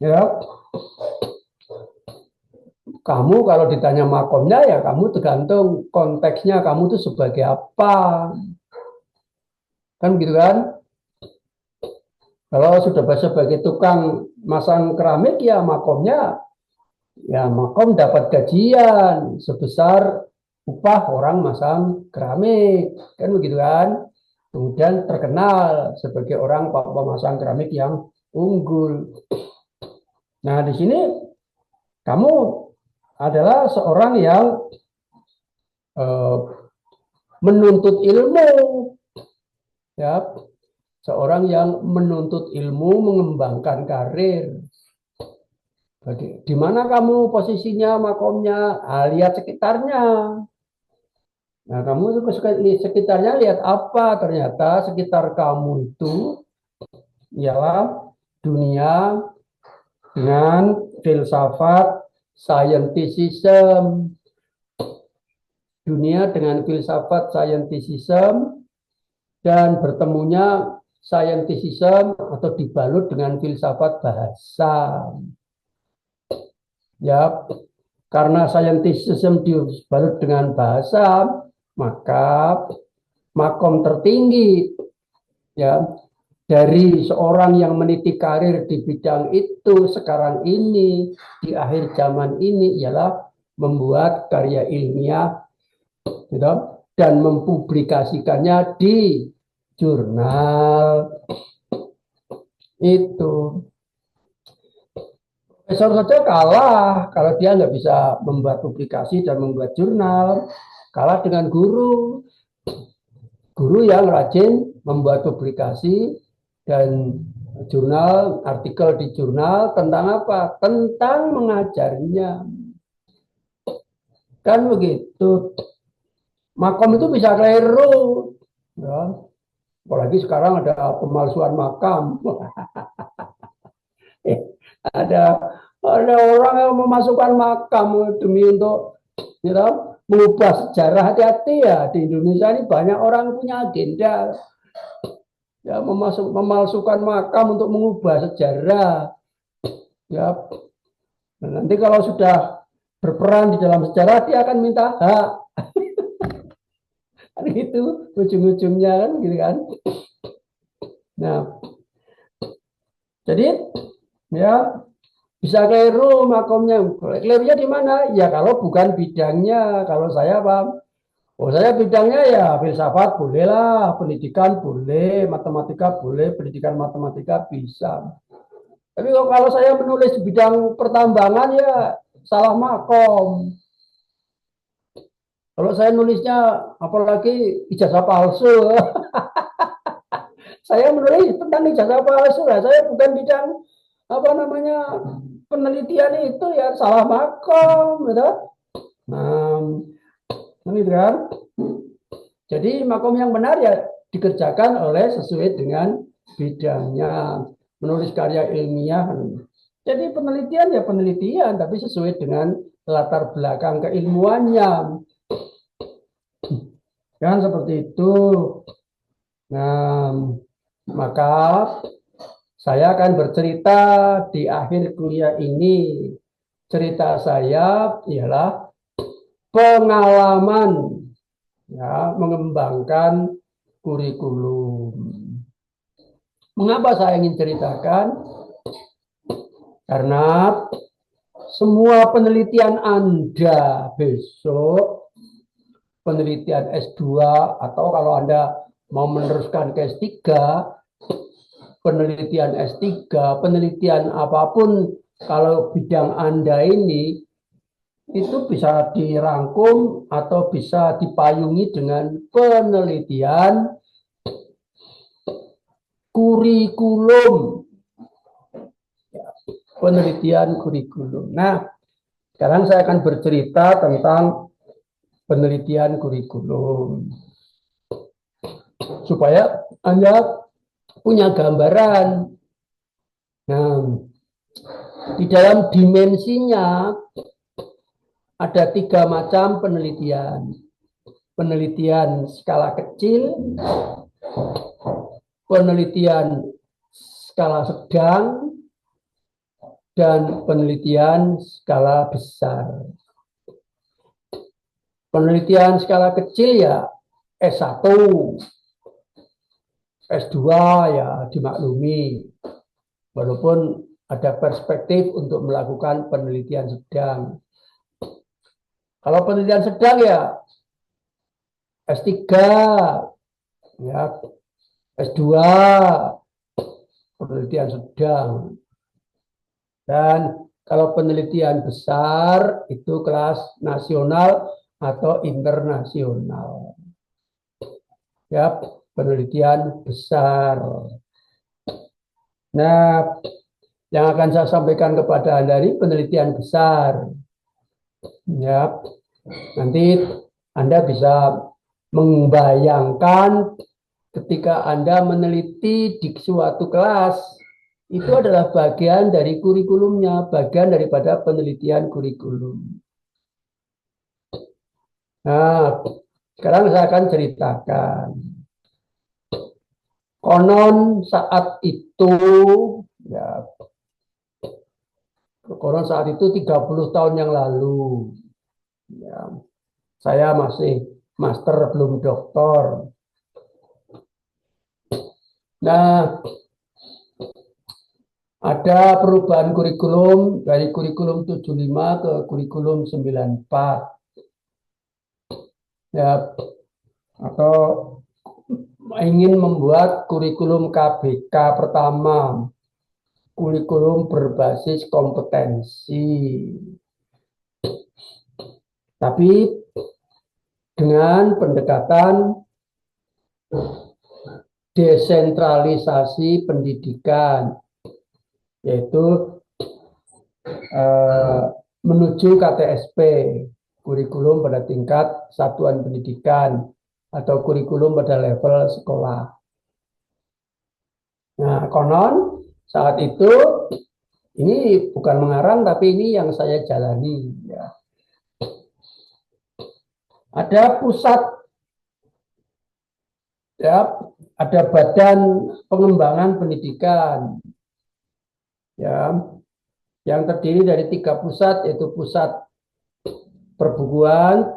ya kamu kalau ditanya makomnya ya kamu tergantung konteksnya kamu itu sebagai apa. Kan gitu kan? Kalau sudah sebagai tukang masang keramik ya makomnya ya makom dapat gajian sebesar upah orang masang keramik. Kan begitu kan? Kemudian terkenal sebagai orang pemasang keramik yang unggul. Nah, di sini kamu adalah seorang yang menuntut ilmu, ya, seorang yang menuntut ilmu, mengembangkan karir. Di mana kamu posisinya, makomnya? Lihat sekitarnya. Nah, kamu sekitarnya lihat apa? Ternyata sekitar kamu itu ialah dunia dengan filsafat scientificism. Dunia dengan filsafat scientificism dan bertemunya scientificism atau dibalut dengan filsafat bahasa. Ya, karena scientificism dibalut dengan bahasa, maka makom tertinggi ya dari seorang yang meniti karir di bidang itu sekarang ini di akhir zaman ini ialah membuat karya ilmiah gitu, dan mempublikasikannya di jurnal itu. Profesor saja kalah kalau dia nggak bisa membuat publikasi dan membuat jurnal, kalah dengan guru. Guru yang rajin membuat publikasi dan jurnal, artikel di jurnal tentang apa? Tentang mengajarnya. Kan begitu. Makom itu bisa keliru. Ya. Apalagi sekarang ada pemalsuan makam. Ada orang yang memasukkan makam demi untuk mengubah sejarah. Hati-hati ya, di Indonesia ini banyak orang punya agenda ya, memalsukan makam untuk mengubah sejarah ya. Nanti kalau sudah berperan di dalam sejarah dia akan minta hak. Kan gitu ujung-ujungnya kan gitu kan. Nah, jadi ya bisa keliru makomnya. Kelirunya di mana? Ya kalau bukan bidangnya. Kalau saya paham, oh saya bidangnya ya filsafat boleh lah, pendidikan boleh, matematika boleh, pendidikan matematika bisa. Tapi kalau saya menulis di bidang pertambangan ya salah makom. Kalau saya nulisnya apalagi ijazah palsu. Saya menulis tentang ijazah palsu lah. Saya bukan bidang apa namanya penelitian itu ya salah makom, gitu. Nah, gitu kan. Jadi makom yang benar ya dikerjakan oleh sesuai dengan bidangnya. Menulis karya ilmiah. Jadi penelitian ya penelitian, tapi sesuai dengan latar belakang keilmuannya. Kan seperti itu. Nah, maka saya akan bercerita di akhir kuliah ini. Cerita saya ialah pengalaman ya, mengembangkan kurikulum. Mengapa saya ingin ceritakan? Karena semua penelitian Anda besok, penelitian S2 atau kalau Anda mau meneruskan ke S3, penelitian S3, penelitian apapun, kalau bidang Anda ini itu bisa dirangkum atau bisa dipayungi dengan penelitian kurikulum. Penelitian kurikulum. Nah, sekarang saya akan bercerita tentang penelitian kurikulum supaya Anda punya gambaran. Nah, di dalam dimensinya ada 3 macam penelitian. Penelitian skala kecil, penelitian skala sedang, dan penelitian skala besar. Penelitian skala kecil ya S1, S2 ya dimaklumi. Walaupun ada perspektif untuk melakukan penelitian sedang. Kalau penelitian sedang ya S3, ya S2, penelitian sedang. Dan kalau penelitian besar itu kelas nasional atau internasional. Ya, penelitian besar. Nah, yang akan saya sampaikan kepada Anda ini penelitian besar. Ya, nanti Anda bisa membayangkan ketika Anda meneliti di suatu kelas, itu adalah bagian dari kurikulumnya, bagian daripada penelitian kurikulum. Nah, sekarang saya akan ceritakan. Konon saat itu, ya, konon saat itu 30 tahun yang lalu, ya, saya masih master belum doktor. Nah, ada perubahan kurikulum dari kurikulum 75 ke kurikulum 94. Ya, atau ingin membuat kurikulum KBK pertama, kurikulum berbasis kompetensi. Tapi dengan pendekatan desentralisasi pendidikan, yaitu menuju KTSP, kurikulum pada tingkat satuan pendidikan atau kurikulum pada level sekolah. Nah, konon saat itu ini bukan mengarang, tapi ini yang saya jalani. Ya. Ada pusat, ya, ada badan pengembangan pendidikan, ya, yang terdiri dari 3 pusat, yaitu pusat perbukuan,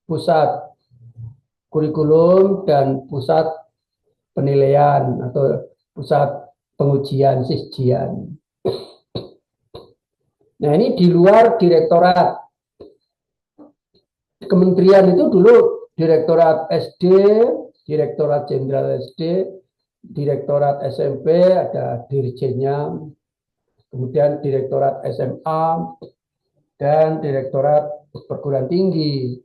pusat kurikulum, dan pusat penilaian atau pusat pengujian sisjian. Nah, ini di luar direktorat. Kementerian itu dulu direktorat SD, direktorat jenderal SD, direktorat SMP, ada dirjennya, kemudian direktorat SMA, dan direktorat perguruan tinggi.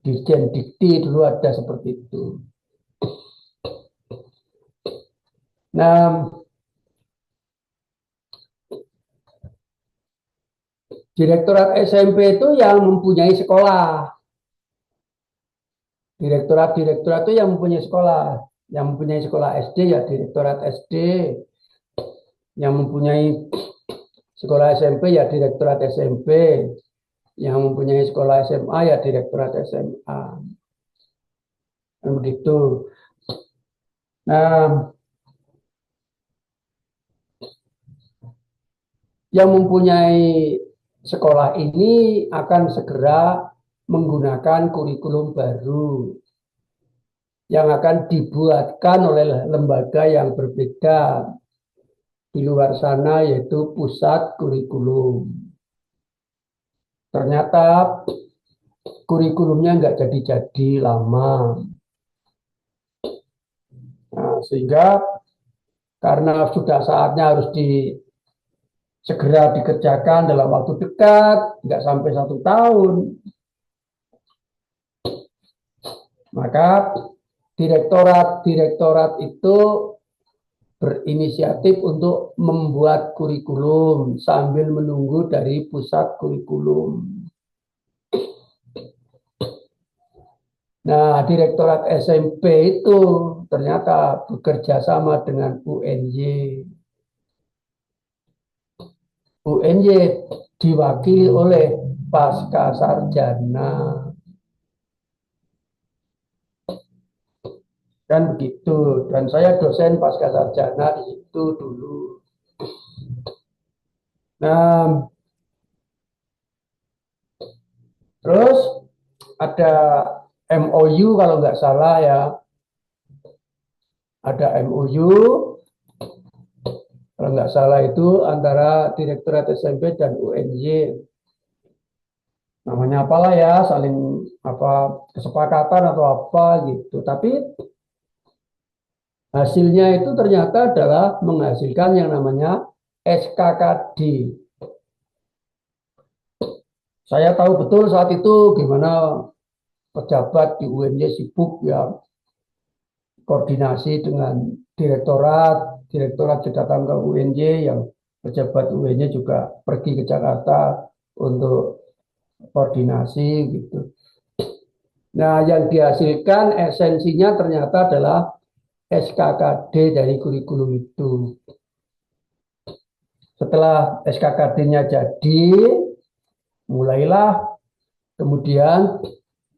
Dirjen Dikti dulu ada seperti itu. Nah, direktorat SMP itu yang mempunyai sekolah. Direktorat-direktorat itu yang mempunyai sekolah. Yang mempunyai sekolah SD ya direktorat SD. Yang mempunyai sekolah SMP ya direktorat SMP. Yang mempunyai sekolah SMA ya direktorat SMA. Dan begitu. Nah, yang mempunyai sekolah ini akan segera menggunakan kurikulum baru yang akan dibuatkan oleh lembaga yang berbeda di luar sana, yaitu pusat kurikulum. Ternyata kurikulumnya nggak jadi-jadi lama. Nah, sehingga karena sudah saatnya harus segera dikerjakan dalam waktu dekat, nggak sampai 1 tahun, maka direktorat-direktorat itu berinisiatif untuk membuat kurikulum sambil menunggu dari pusat kurikulum. Nah, direktorat SMP itu ternyata bekerja sama dengan UNY. UNY diwakili oleh pasca sarjana. Kan begitu. Dan saya dosen pasca sarjana di situ dulu. Nah, terus ada MOU kalau nggak salah ya. Ada MOU kalau nggak salah itu antara Direktorat SMP dan UNY. Namanya apalah ya, saling kesepakatan atau apa gitu. Tapi hasilnya itu ternyata adalah menghasilkan yang namanya SKKD. Saya tahu betul saat itu gimana pejabat di UNY sibuk ya koordinasi dengan direktorat datang ke UNY, yang pejabat UNY juga pergi ke Jakarta untuk koordinasi gitu. Nah, yang dihasilkan esensinya ternyata adalah SKKD dari kurikulum itu. Setelah SKKD-nya jadi, mulailah kemudian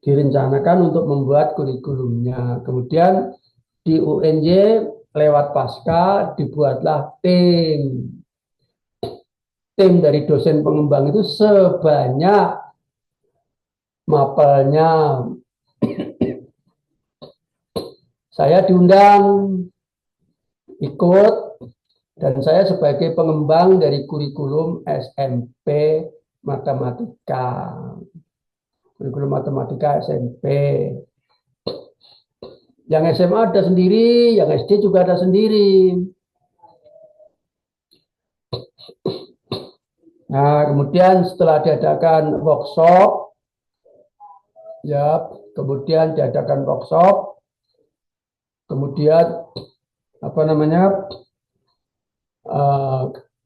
direncanakan untuk membuat kurikulumnya. Kemudian di UNY lewat pasca dibuatlah tim. Tim dari dosen pengembang itu sebanyak mapelnya. Saya diundang ikut, dan saya sebagai pengembang dari kurikulum SMP matematika. Kurikulum matematika SMP. Yang SMA ada sendiri, yang SD juga ada sendiri. Nah, kemudian setelah diadakan workshop, kemudian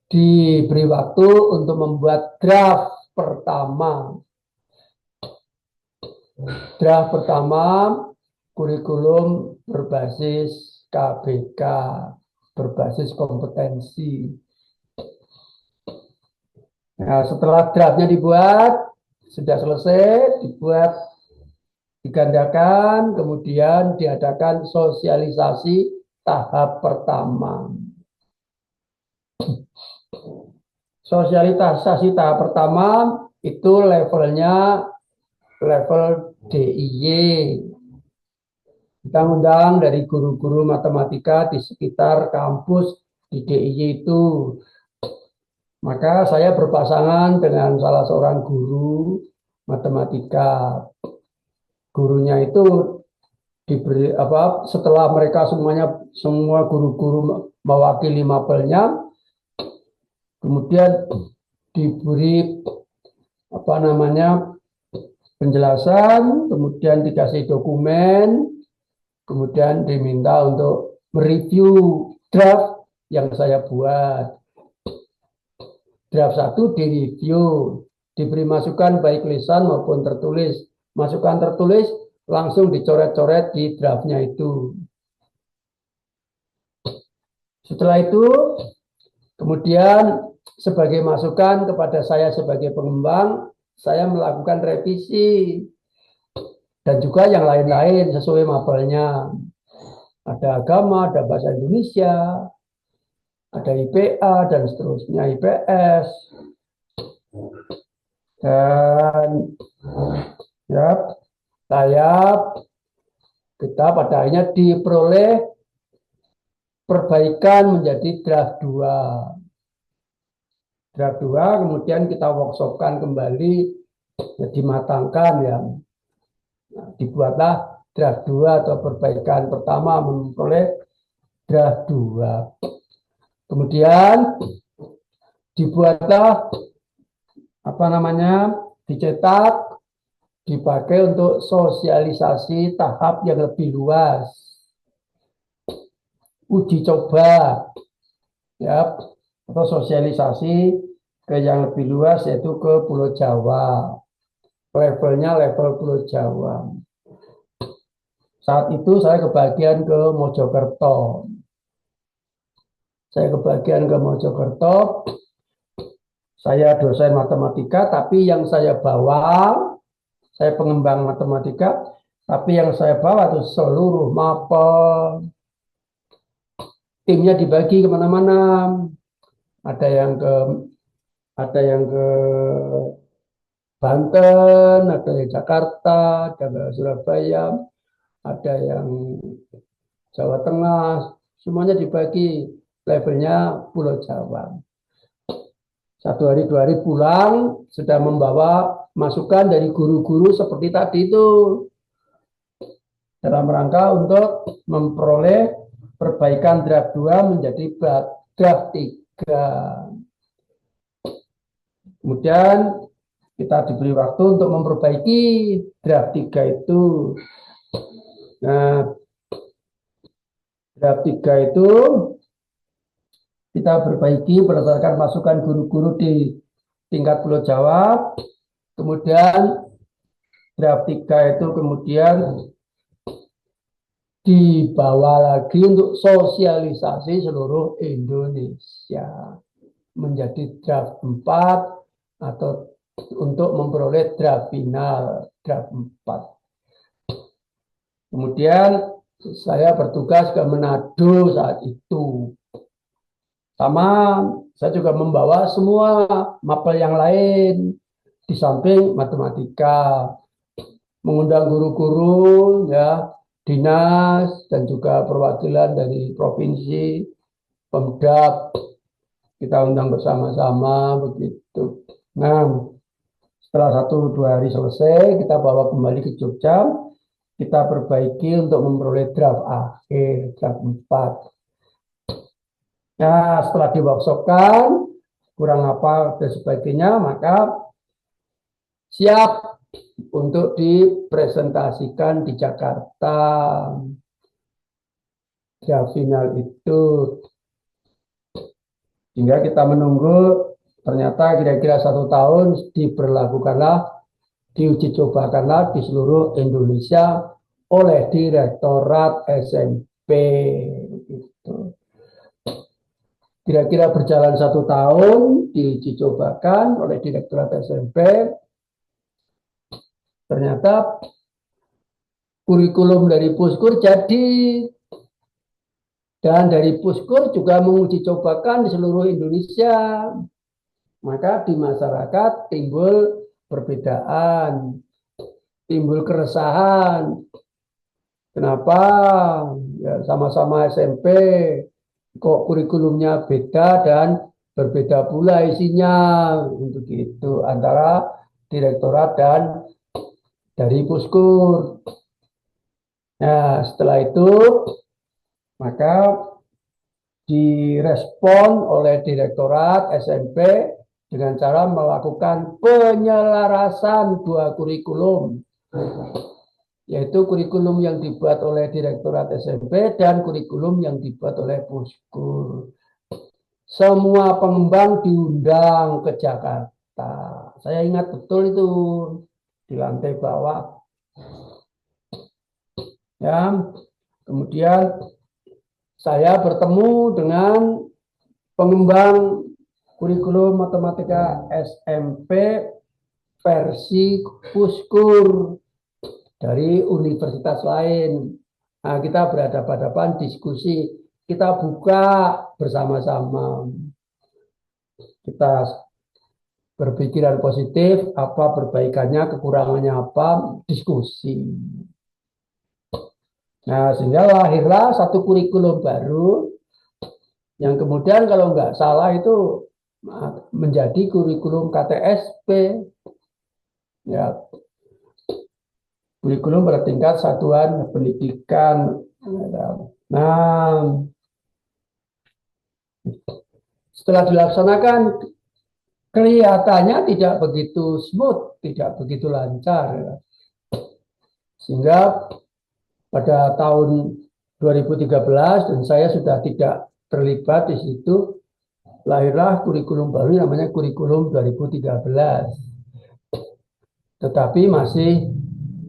diberi waktu untuk membuat draft pertama. Draft pertama kurikulum berbasis KBK, berbasis kompetensi. Nah, setelah draftnya dibuat, sudah selesai, digandakan, kemudian diadakan sosialisasi tahap pertama. Sosialisasi tahap pertama itu levelnya level DIY. Kita undang dari guru-guru matematika di sekitar kampus di DIY itu. Maka saya berpasangan dengan salah seorang guru matematika. Gurunya itu diberi setelah mereka semua guru-guru mewakili mapelnya, kemudian diberi penjelasan, kemudian dikasih dokumen, kemudian diminta untuk mereview draft yang saya buat. Draft 1 direview, diberi masukan baik lisan maupun tertulis. Masukan tertulis langsung dicoret-coret di draftnya itu. Setelah itu, kemudian sebagai masukan kepada saya sebagai pengembang, saya melakukan revisi. Dan juga yang lain-lain sesuai mapelnya. Ada agama, ada bahasa Indonesia, ada IPA, dan seterusnya, IPS. Dan kita pada akhirnya diperoleh perbaikan menjadi draft 2. Draft 2 kemudian kita workshopkan kembali, dimatangkan ya. Nah, dibuatlah draft 2 atau perbaikan pertama memperoleh draft 2. Kemudian dibuatlah dicetak, dipakai untuk sosialisasi tahap yang lebih luas. Uji coba ya, atau sosialisasi ke yang lebih luas, yaitu ke Pulau Jawa. Levelnya level Pulau Jawa. Saat itu saya kebagian ke Mojokerto. Saya dosen matematika, tapi yang saya bawa, saya pengembang matematika, Tapi yang saya bawa itu seluruh mapel. Timnya dibagi kemana-mana. Ada yang ke Banten, ada yang Jakarta, ada yang Surabaya, ada yang Jawa Tengah, semuanya dibagi levelnya Pulau Jawa. 1 hari 2 hari pulang sudah membawa masukan dari guru-guru seperti tadi itu dalam rangka untuk memperoleh perbaikan draft 2 menjadi draft 3. Kemudian kita diberi waktu untuk memperbaiki draft 3 itu. Nah, draft 3 itu kita perbaiki berdasarkan masukan guru-guru di tingkat Pulau Jawa. Kemudian draft 3 itu kemudian dibawa lagi untuk sosialisasi seluruh Indonesia menjadi draft 4 atau untuk memperoleh draft final draft 4. Kemudian saya bertugas ke Manado saat itu. Sama saya juga membawa semua mapel yang lain di samping matematika, mengundang guru-guru ya, dinas dan juga perwakilan dari provinsi, Pemdab, kita undang bersama-sama begitu. Nah, setelah 1-2 hari selesai, kita bawa kembali ke Jogja, kita perbaiki untuk memperoleh draft akhir, draft 4. Nah, setelah di-workshopkan, kurang apa dan sebagainya, maka siap untuk dipresentasikan di Jakarta. Draft final itu. Sehingga kita menunggu, ternyata kira-kira 1 tahun diberlakukanlah, diuji cobakanlah di seluruh Indonesia oleh Direktorat SMP. Gitu. Kira-kira berjalan 1 tahun diuji cobakan oleh Direktorat SMP. Ternyata kurikulum dari Puskur jadi. Dan dari Puskur juga menguji cobakan di seluruh Indonesia. Maka di masyarakat timbul perbedaan, timbul keresahan. Kenapa? Ya, sama-sama SMP, kok kurikulumnya beda dan berbeda pula isinya. Untuk itu antara Direktorat dan dari Puskur. Nah, setelah itu maka direspon oleh Direktorat SMP dengan cara melakukan penyelarasan 2 kurikulum, yaitu kurikulum yang dibuat oleh Direktorat SMP dan kurikulum yang dibuat oleh Puskur. Semua pengembang diundang ke Jakarta. Saya ingat betul itu di lantai bawah. Ya, kemudian saya bertemu dengan pengembang kurikulum matematika SMP versi Puskur dari universitas lain. Nah, kita berhadapan-hadapan diskusi, kita buka bersama-sama. Kita berpikiran positif, apa perbaikannya, kekurangannya apa, diskusi. Nah, sehingga lahirlah satu kurikulum baru yang kemudian kalau nggak salah itu menjadi kurikulum KTSP. Ya, kurikulum bertingkat satuan pendidikan. Nah, setelah dilaksanakan kelihatannya tidak begitu smooth, tidak begitu lancar. Sehingga pada tahun 2013 dan saya sudah tidak terlibat di situ, lahirlah kurikulum baru namanya kurikulum 2013. Tetapi masih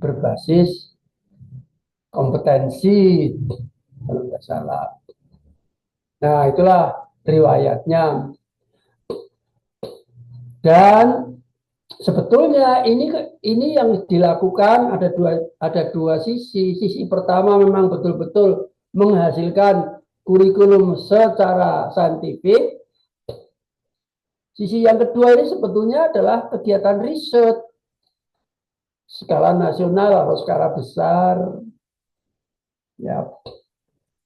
berbasis kompetensi kalau nggak salah. Nah, itulah riwayatnya. Dan sebetulnya ini yang dilakukan ada dua sisi. Sisi pertama memang betul-betul menghasilkan kurikulum secara saintifik. Sisi yang kedua ini sebetulnya adalah kegiatan riset skala nasional atau skala besar. Ya,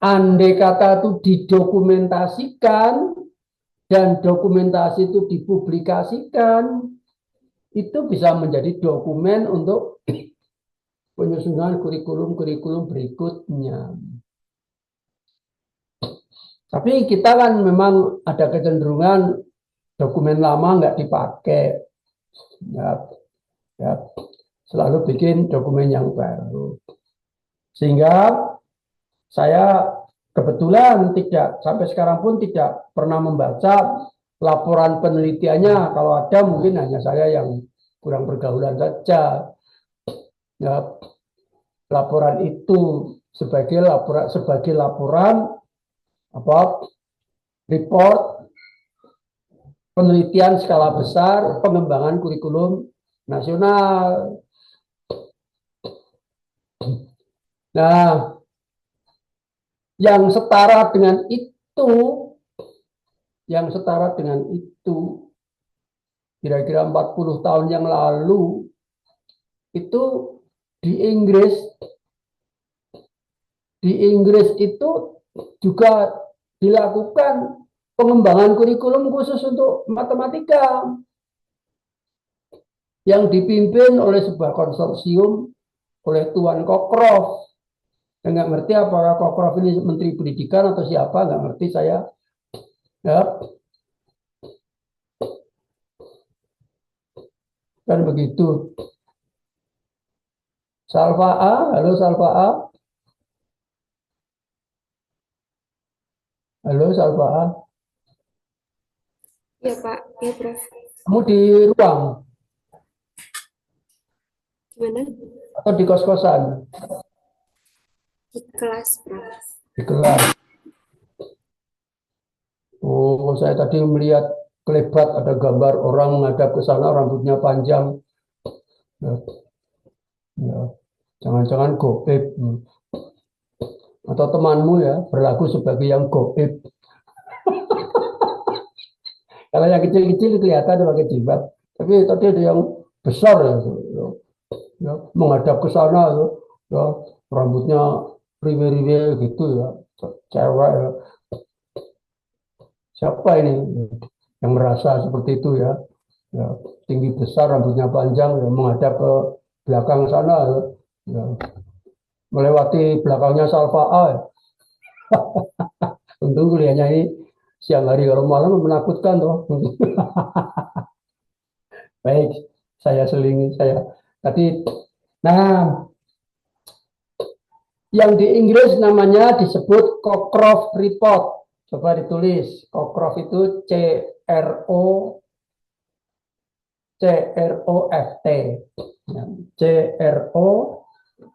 andai kata itu didokumentasikan dan dokumentasi itu dipublikasikan, itu bisa menjadi dokumen untuk penyusunan kurikulum-kurikulum berikutnya. Tapi kita kan memang ada kecenderungan dokumen lama nggak dipakai, ya, selalu bikin dokumen yang baru. Sehingga saya kebetulan sampai sekarang pun tidak pernah membaca laporan penelitiannya. Kalau ada mungkin hanya saya yang kurang pergaulan saja. Ya, laporan itu sebagai laporan report penelitian skala besar pengembangan kurikulum nasional. Nah, yang setara dengan itu kira-kira 40 tahun yang lalu itu di Inggris itu juga dilakukan pengembangan kurikulum khusus untuk matematika yang dipimpin oleh sebuah konsorsium oleh Tuan Cockcroft. Saya nggak ngerti apakah Cockcroft ini Menteri Pendidikan atau siapa, nggak ngerti saya. Ya. Kan begitu. Salva A, halo Salva A. Halo Salva A. Ya Pak, ya Prof. Kamu di ruang Gimana? atau di kos-kosan? Di kelas, Prof. Di kelas. Oh, saya tadi melihat kelebat ada gambar orang menghadap ke sana, rambutnya panjang. Ya, jangan-jangan goib. Atau temanmu ya, berlaku sebagai yang goib. Kalau yang kecil-kecil kelihatan pakai jilbab. Tapi tadi ada yang besar ya, menghadap ke sana ya, rambutnya riwe-riwe gitu ya, cewek ya. Siapa ini yang merasa seperti itu ya? Ya, tinggi besar, rambutnya panjang, ya, menghadap ke belakang sana, ya, melewati belakangnya Salva A. Ya. Untung kuliahnya ini siang hari, kalau malam menakutkan tuh. Baik, saya selingi saya tadi. Nah, yang di Inggris namanya disebut Cockcroft Report. Coba ditulis, Cockcroft itu CROFT.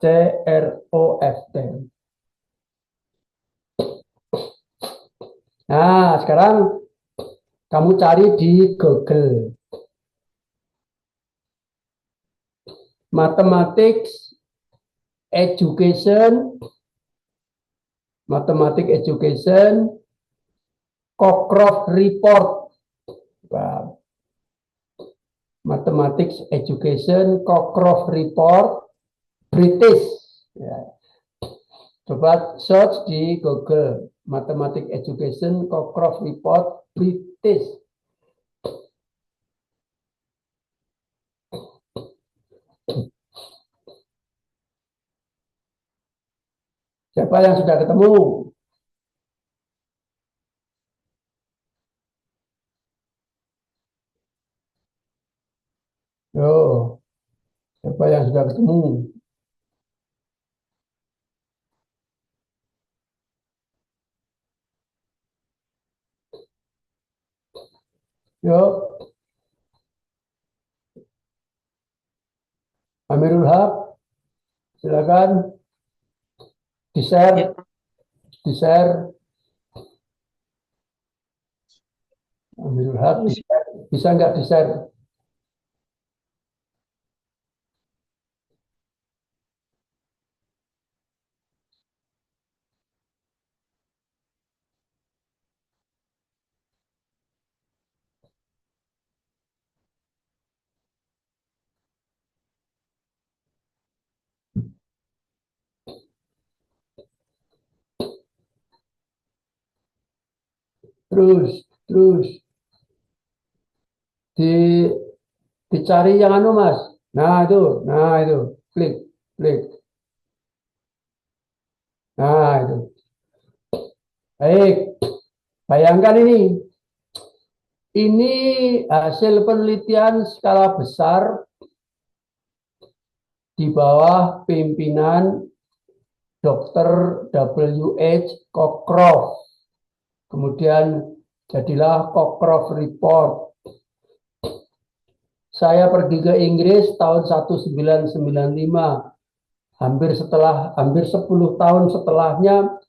CROFT. Nah, sekarang kamu cari di Google. Mathematics Education, Cockcroft Report. Wow. Mathematics Education, Cockcroft Report, British. Ya. Coba search di Google, Mathematics Education, Cockcroft Report, British. Siapa yang sudah ketemu? Yo, siapa yang sudah ketemu? Yo, Amirul Haq, silakan di-share. Amirul Haq, bisa nggak di-share? terus di dicari yang anu Mas. Nah itu, klik, klik. Nah itu. Baik, bayangkan ini hasil penelitian skala besar di bawah pimpinan Dr. W.H. Cockcroft. Kemudian jadilah Cockcroft Report. Saya pergi ke Inggris tahun 1995. Hampir 10 tahun setelahnya,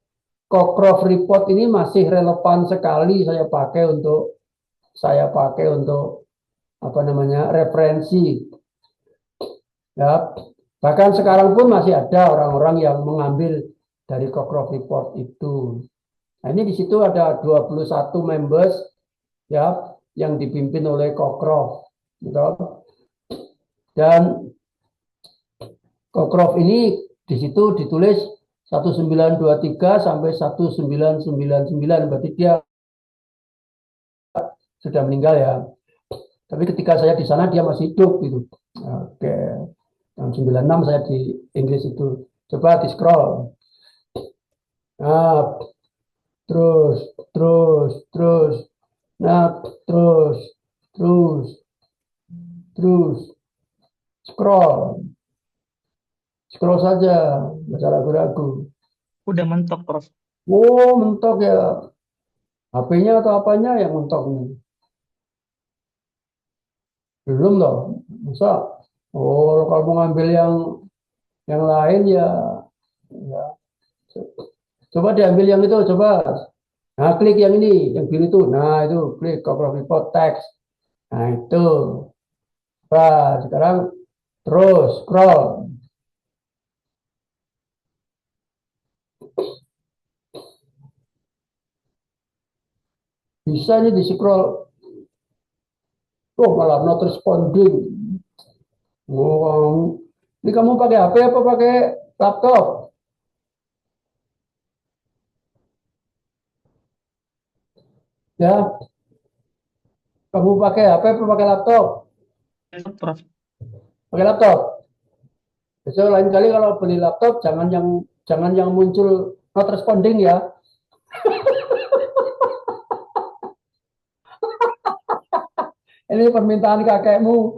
Cockcroft Report ini masih relevan sekali saya pakai untuk referensi. Ya, bahkan sekarang pun masih ada orang-orang yang mengambil dari Cockcroft Report itu. Nah, ini di situ ada 21 members ya yang dipimpin oleh Cockcroft. Gitu. Dan Cockcroft ini di situ ditulis 1923 sampai 1999, berarti dia sudah meninggal ya. Tapi ketika saya di sana dia masih hidup gitu. Oke. Tahun 96 saya di Inggris itu. Coba di scroll. Nah, terus. Nah, terus. Scroll. Scroll saja, jangan ragu-ragu. Udah mentok, Prof. Oh, mentok ya. HP-nya atau apanya yang mentok nih? Belum toh. Masa? Oh, kalau mau ngambil yang lain ya. Coba diambil yang itu, coba. Nah, klik yang ini, yang biru itu. Nah, itu klik Cockcroft Report text. Nah, itu. Nah, sekarang terus scroll. Bisa nih di scroll. Oh, malah not responding. Oh, ini kamu pakai HP apa pakai laptop? Ya, kamu pakai HP apa pakai laptop? Prof. Pakai laptop. Besok lain kali kalau beli laptop jangan yang muncul not responding ya. Ini permintaan kakekmu.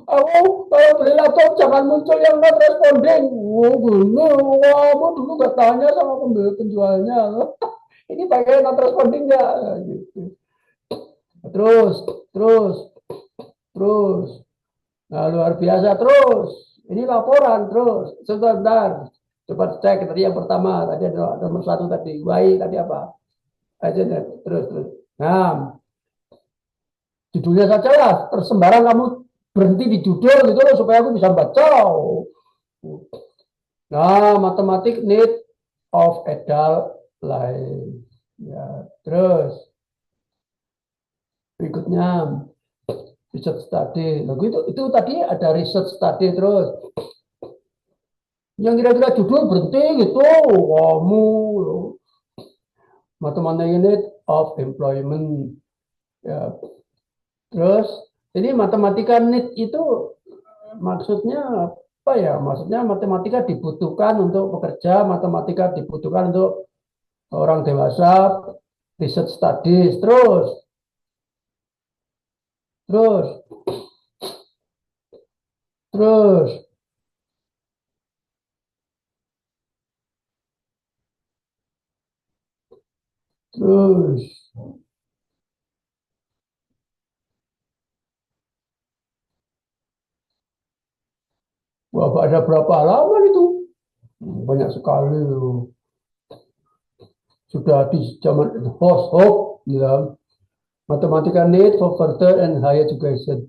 Aku kalau beli laptop jangan muncul yang not responding. Oh, kamu dulu nggak tanya sama penjualnya. Ini pakai not responding nggak? Gitu. Terus. Nah, luar biasa terus. Ini laporan terus. Sebentar. Coba cek tadi yang pertama. Tadi ada nomor 1 tadi. Y tadi apa? Aja terus. Nah, judulnya saja lah. Tersembarang kamu berhenti di judul gitu loh supaya aku bisa baca. Nah, matematik need of adult life. Ya, terus berikutnya research study. Lalu itu tadi ada research study terus. Yang kira-kira judul berhenti gitu. Kamu matematik unit of employment. Ya. Terus ini matematika need itu maksudnya apa ya? Maksudnya matematika dibutuhkan untuk pekerja, matematika dibutuhkan untuk orang dewasa, research studies, terus wah, ada berapa halaman itu? Banyak sekali. Sudah di zaman host ya. Matematika need for further and higher education.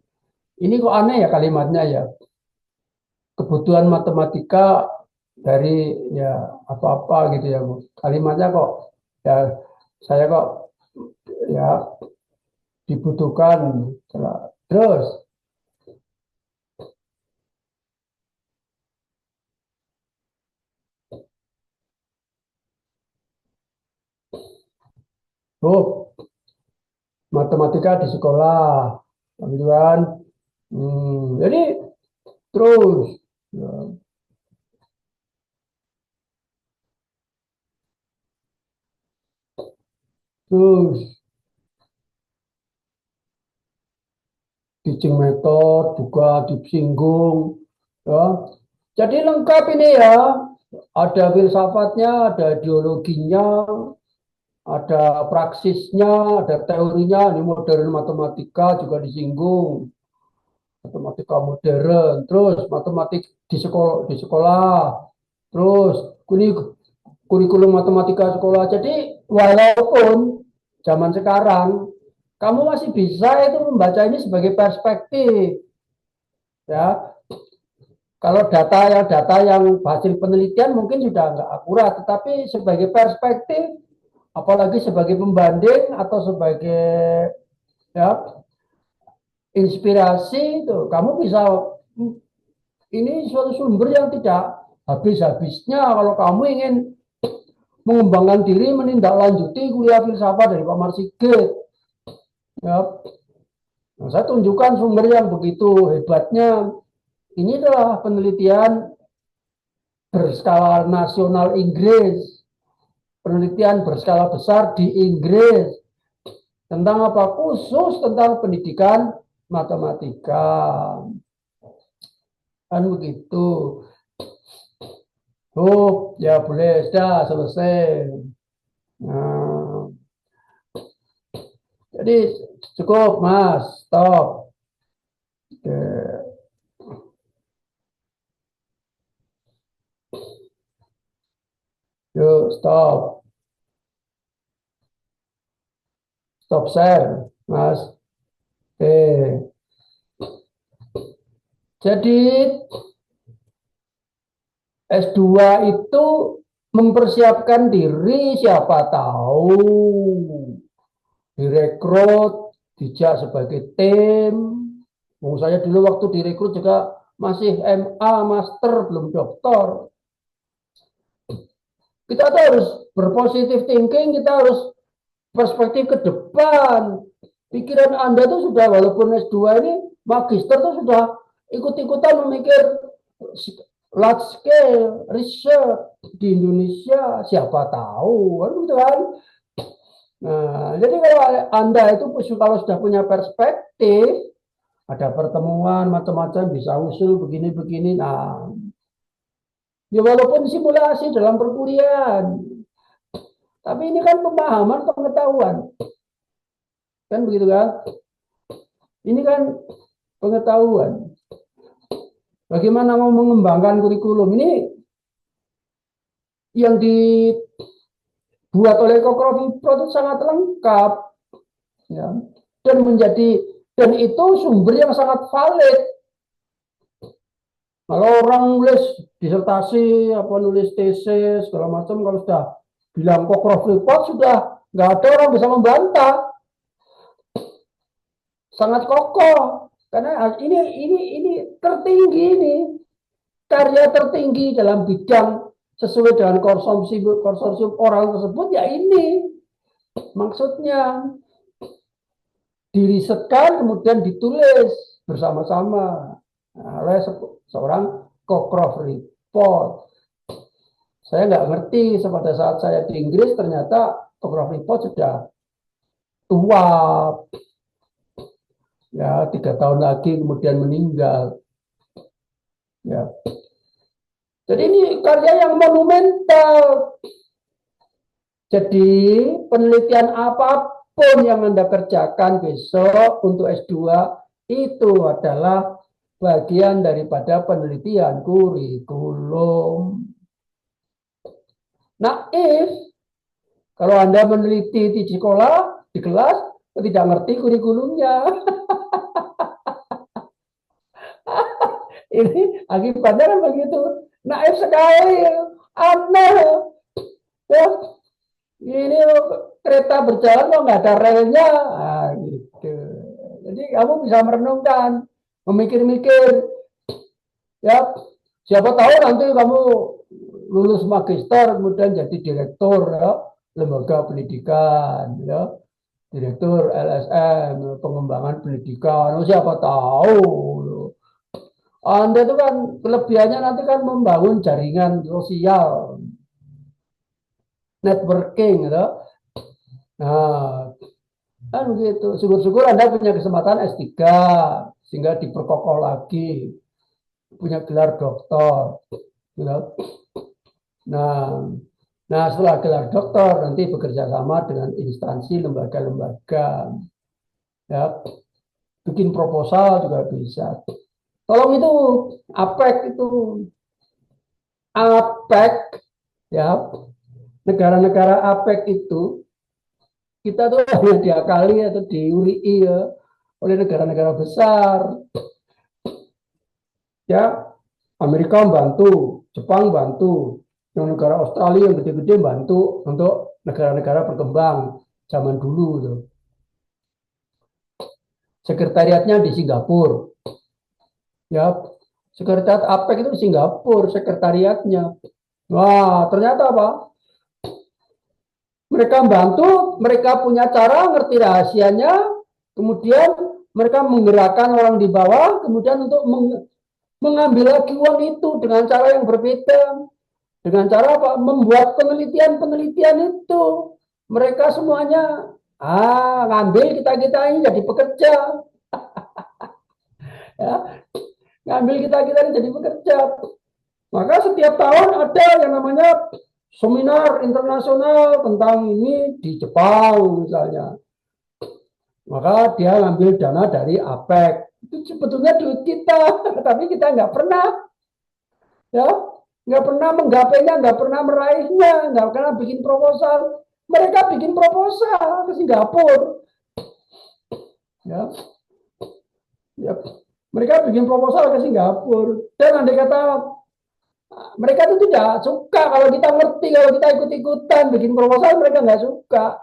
Ini kok aneh ya kalimatnya ya. Kebutuhan matematika dari ya apa-apa gitu ya, Bu. Kalimatnya kok ya saya kok ya dibutuhkan. Terus Oh, matematika di sekolah, gitu kan? Jadi terus, ya. Terus teaching method juga disinggung, ya. Jadi lengkap ini ya, ada filsafatnya, ada ideologinya, ada praksisnya, ada teorinya. Ini modern matematika juga disinggung, matematika modern, terus matematik di sekolah, terus kurikulum matematika sekolah. Jadi walaupun zaman sekarang kamu masih bisa itu membaca ini sebagai perspektif, ya. Kalau data yang hasil penelitian mungkin sudah nggak akurat, tetapi sebagai perspektif, apalagi sebagai pembanding atau sebagai, ya, inspirasi itu, kamu bisa, ini suatu sumber yang tidak habis-habisnya kalau kamu ingin mengembangkan diri, menindaklanjuti kuliah filsafat dari Pak Marsigit. Ya. Nah, saya tunjukkan sumber yang begitu hebatnya. Ini adalah penelitian berskala nasional Inggris, penelitian berskala besar di Inggris tentang apa? Khusus tentang pendidikan matematika. Kan begitu. Oh, ya boleh, sudah selesai. Nah, jadi cukup, Mas. Stop. Oke. Yuk, stop. Stop share, Mas. Oke. Jadi S2 itu mempersiapkan diri, siapa tahu direkrut, dijak sebagai tim. Saya dulu waktu direkrut juga masih MA, master, belum doktor. Kita tuh harus berpositif thinking, kita harus perspektif ke depan. Pikiran Anda tuh sudah, walaupun S2 ini, magister tuh sudah ikut-ikutan memikir large scale research di Indonesia, siapa tahu, kan gitu kan. Nah, jadi kalau Anda itu kalau sudah punya perspektif, ada pertemuan macam-macam, bisa usul begini-begini, nah, ya walaupun simulasi dalam perkuliahan, tapi ini kan pemahaman, pengetahuan, kan begitu kan? Ini kan pengetahuan. Bagaimana mau mengembangkan kurikulum ini yang dibuat oleh Kokrofipro itu sangat lengkap, ya, dan itu sumber yang sangat valid. Kalau orang nulis disertasi, nulis tesis segala macam, kalau sudah bilang Kokrofipro sudah nggak ada orang bisa membantah, sangat kokoh. Karena ini tertinggi, ini karya tertinggi dalam bidang sesuai dengan konsorsium orang tersebut, ya ini maksudnya dirisetkan kemudian ditulis bersama-sama oleh seorang Kokrofipro. Saya nggak ngerti pada saat saya di Inggris ternyata Kokrofipro sudah tua. Ya, 3 tahun lagi kemudian meninggal. Ya. Jadi ini karya yang monumental. Jadi penelitian apapun yang Anda kerjakan besok untuk S2 itu adalah bagian daripada penelitian kurikulum. Naif kalau Anda meneliti di sekolah, di kelas, tidak ngerti kurikulumnya. Ini akibatnya kan begitu. Naif sekali, aneh. Ya, ini kereta berjalan kok nggak ada relnya, gitu. Jadi kamu bisa merenungkan, memikir-mikir. Ya, siapa tahu nanti kamu lulus magister kemudian jadi direktur, ya. lembaga pendidikan, ya, direktur LSM, pengembangan pendidikan. Oh, siapa tahu. Anda itu kan kelebihannya nanti kan membangun jaringan sosial, networking, gitu. Nah, kan begitu. Syukur-syukur Anda punya kesempatan S3, sehingga diperkokoh lagi, punya gelar doktor, gitu. Nah, setelah gelar doktor nanti bekerja sama dengan instansi, lembaga-lembaga, ya, bikin proposal juga bisa. Tolong itu APEC, ya, negara-negara APEC itu kita tuh hanya diakali atau diurii ya oleh negara-negara besar, ya. Amerika bantu, Jepang bantu, yang negara Australia yang gede-gede bantu untuk negara-negara berkembang zaman dulu tuh. Sekretariatnya di Singapura, ya, sekretariat APEC itu di Singapura sekretariatnya. Wah, ternyata apa? Mereka bantu, mereka punya cara, ngerti rahasianya, kemudian mereka menggerakkan orang di bawah, kemudian untuk mengambil lagi uang itu dengan cara yang berbeda. Dengan cara apa? Membuat penelitian-penelitian itu. Mereka semuanya ngambil kita-kita ini jadi pekerja. Ya, ngambil kita-kita ini jadi pekerja. Maka setiap tahun ada yang namanya seminar internasional tentang ini di Jepang misalnya. Maka dia ngambil dana dari APEC. Itu sebetulnya duit kita, tapi kita nggak pernah, ya, nggak pernah menggapainya, nggak pernah meraihnya, nggak pernah bikin proposal. Mereka bikin proposal ke Singapura, ya, ya, mereka bikin proposal ke Singapura. Dan andai kata mereka itu tidak suka kalau kita ngerti, kalau kita ikut-ikutan bikin proposal, mereka nggak suka.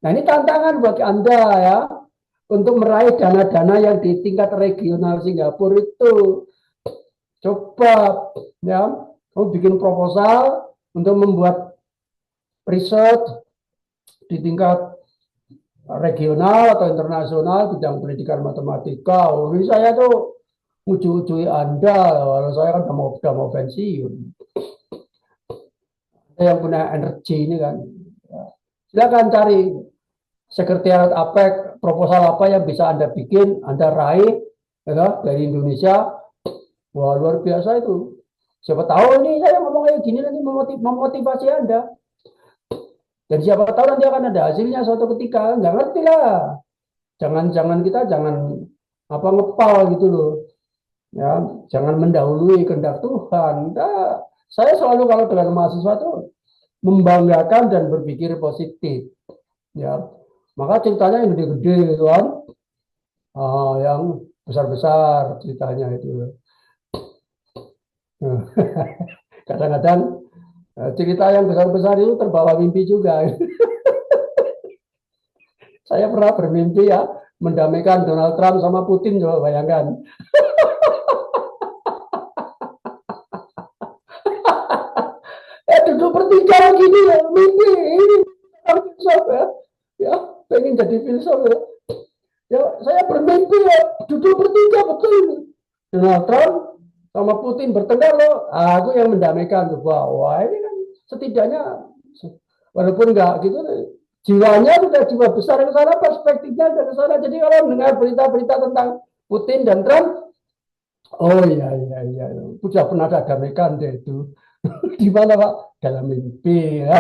Nah, ini tantangan bagi Anda, ya, untuk meraih dana-dana yang di tingkat regional Singapura itu. Coba, ya, kamu bikin proposal untuk membuat riset di tingkat regional atau internasional bidang pendidikan matematika. Oh, ini saya tuh uju-uji Anda, kalau saya kan udah mau pensiun. Ada yang punya energi ini kan. Ya. Silakan cari sekretariat APEC, proposal apa yang bisa Anda bikin, Anda raih, ya, dari Indonesia. Wah, luar biasa itu. Siapa tahu ini saya ngomong kayak gini nanti memotivasi Anda. Dan siapa tahu nanti akan ada hasilnya suatu ketika. Nggak ngerti lah. Jangan kita jangan ngepal gitu loh. Ya, jangan mendahului kehendak Tuhan. Nah, saya selalu kalau dengan mahasiswa itu membanggakan dan berpikir positif. Ya, maka ceritanya yang gede-gede kan, yang besar-besar ceritanya itu. Kadang-kadang cerita yang besar-besar itu terbawa mimpi juga. Saya pernah bermimpi, ya, mendamaikan Donald Trump sama Putin, coba bayangkan. Duduk bertiga gini ya, mimpi ini filsuf, ya, pengen jadi filsuf, ya. Ya, saya bermimpi, ya, duduk bertiga betul. Donald Trump sama Putin bertengkar loh, aku yang mendamaikan. Wah, ini kan setidaknya walaupun enggak gitu, jiwanya sudah jiwa besar ke sana, perspektifnya ke sana. Jadi kalau mendengar berita-berita tentang Putin dan Trump, oh iya, sudah pernah ada damaikan deh itu. Di mana, Pak? Dalam mimpi, ya.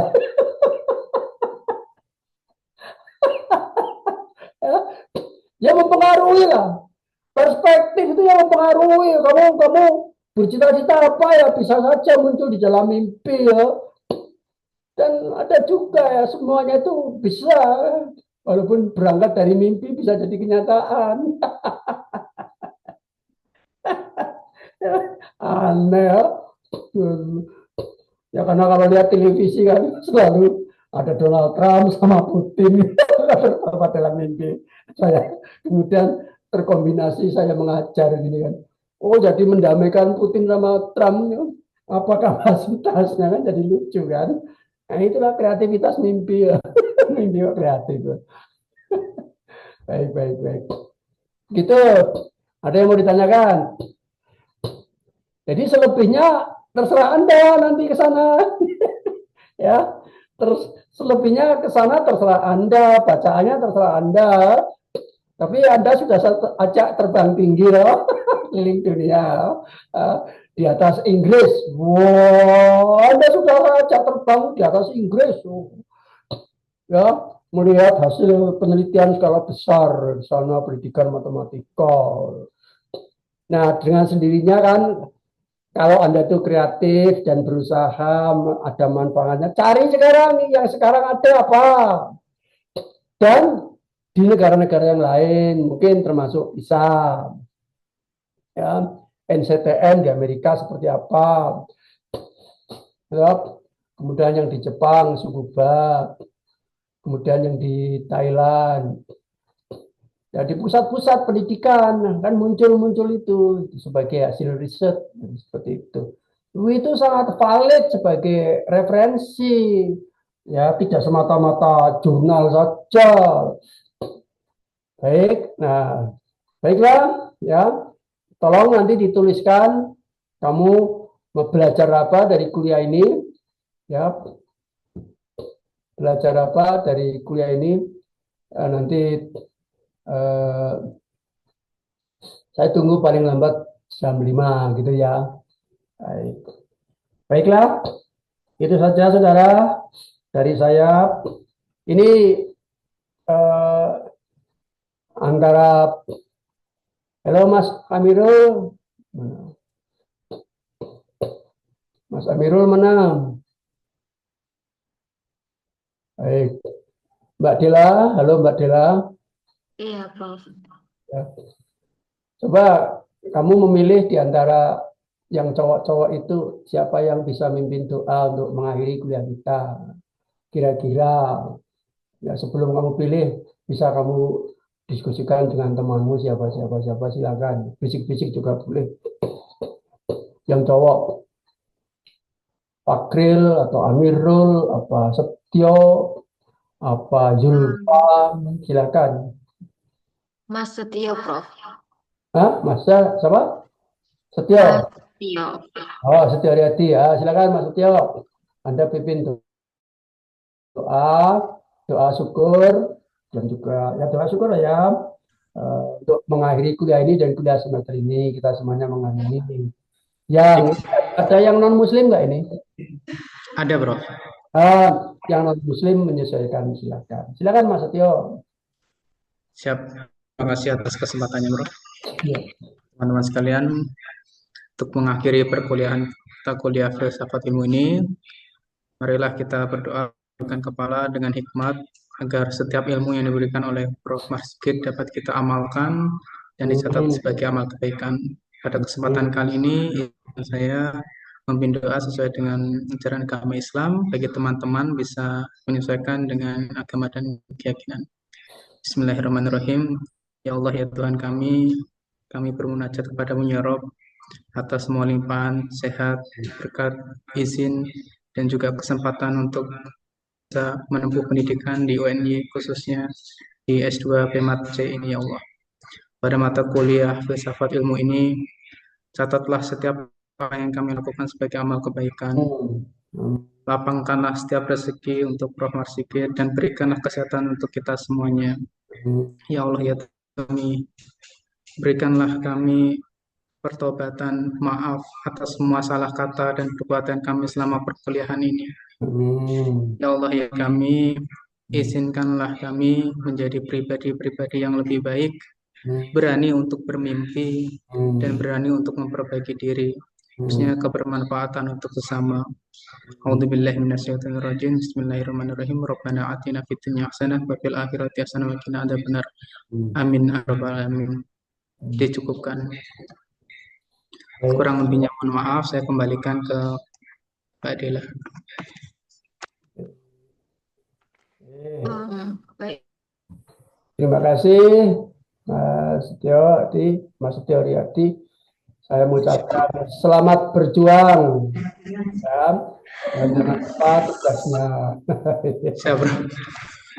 Ya, mempengaruhi lah. Perspektif itu yang mempengaruhi. Kamu bercita-cita apa, ya, bisa saja muncul di dalam mimpi, ya. Dan ada juga, ya, semuanya itu bisa, walaupun berangkat dari mimpi bisa jadi kenyataan. Aneh, ya. Ya, karena kalau lihat televisi kan selalu ada Donald Trump sama Putin bersama dalam mimpi saya. Kemudian terkombinasi saya mengajar gini kan. Oh, jadi mendamaikan Putin sama Trump, apa kapasitasnya kan jadi lucu kan. Nah, itulah kreativitas mimpi ya. Mimpi kok kreatif. Baik, baik, baik. Gitu. Ada yang mau ditanyakan? Jadi selebihnya terserah Anda nanti ke sana. Ya. Terus selebihnya ke sana terserah Anda, bacaannya terserah Anda. Tapi Anda sudah ajak terbang tinggi loh, keliling dunia. Di atas Inggris. Wow, Anda sudah ajak terbang di atas Inggris. Ya, melihat hasil penelitian skala besar di sana, pendidikan matematika. Nah, dengan sendirinya kan kalau Anda itu kreatif dan berusaha ada manfaatnya, cari sekarang yang sekarang ada apa. Dan di negara-negara yang lain mungkin termasuk bisa ya, NCTN di Amerika seperti apa. Ya, kemudian yang di Jepang Tsukuba, kemudian yang di Thailand. Ya, di pusat-pusat pendidikan kan muncul itu sebagai hasil riset seperti itu. Itu sangat valid sebagai referensi, ya tidak semata-mata jurnal saja. Baik, nah baiklah ya. Tolong nanti dituliskan kamu mau belajar apa dari kuliah ini, ya belajar apa dari kuliah ini. Nanti saya tunggu paling lambat jam 5 gitu ya. Baik. Baiklah, itu saja saudara dari saya. Ini antara halo Mas Amirul. Mas Amirul mana? Baik. Mbak Dela, halo Mbak Dela. Iya, Prof. Ya. Coba kamu memilih di antara yang cowok-cowok itu siapa yang bisa mimpin doa untuk mengakhiri kuliah kita. Kira-kira ya sebelum kamu pilih bisa kamu diskusikan dengan temanmu siapa silakan. Bisik-bisik juga boleh. Yang cowok Fakril atau Amirul, apa Setio, apa Zulfa, silakan. Mas Setio, Prof. Hah? Masa siapa? Setio. Setio. Oh, Setio Riyadi ya. Silakan Mas Setio. Anda pimpin doa syukur dan juga ya doa syukur ya untuk mengakhiri kuliah ini dan kuliah semester ini kita semuanya mengakhiri. Yang ada yang non Muslim nggak ini? Ada, Bro. Yang non Muslim menyesuaikan silakan. Silakan Mas Setio. Siap. Terima kasih atas kesempatannya, Bro. Ya. Teman-teman sekalian, untuk mengakhiri perkuliahan kita kuliah filsafat ilmu ini, marilah kita berdoa dengan kepala dengan hikmat agar setiap ilmu yang diberikan oleh Prof. Marsikid dapat kita amalkan dan dicatat sebagai amal kebaikan. Pada kesempatan kali ini saya memimpin doa sesuai dengan ajaran agama Islam bagi teman-teman bisa menyesuaikan dengan agama dan keyakinan. Bismillahirrahmanirrahim. Ya Allah ya Tuhan kami bermunajat kepadamu ya Rob atas semua limpahan sehat, berkat, izin dan juga kesempatan untuk bisa menempuh pendidikan di UNY khususnya di S2 PMAT C ini ya Allah. Pada mata kuliah filsafat ilmu ini catatlah setiap apa yang kami lakukan sebagai amal kebaikan. Lapangkanlah setiap rezeki untuk Prof. Marsikid dan berikanlah kesehatan untuk kita semuanya. Ya Allah ya kami, berikanlah kami pertobatan, maaf atas semua salah kata dan perbuatan kami selama perkuliahan ini. Ya Allah ya kami, izinkanlah kami menjadi pribadi-pribadi yang lebih baik, berani untuk bermimpi dan berani untuk memperbaiki diri, khususnya kebermanfaatan untuk sesama. A'udzubillahi minasyaitonirrajim. Bismillahirrahmanirrahim. Rabbana atina fid dunya hasanah wa fil akhirati hasanah wa qina adzabannar. Amin ya rabbal alamin. Dicukupkan. Kurang lebihnya mohon maaf, saya kembalikan ke Mbak Dela. Baik. Terima kasih Mas Setio Riyadi. Saya mengucapkan selamat berjuang. Ya. Dan jangan lupa tugasnya. Siap, Bro.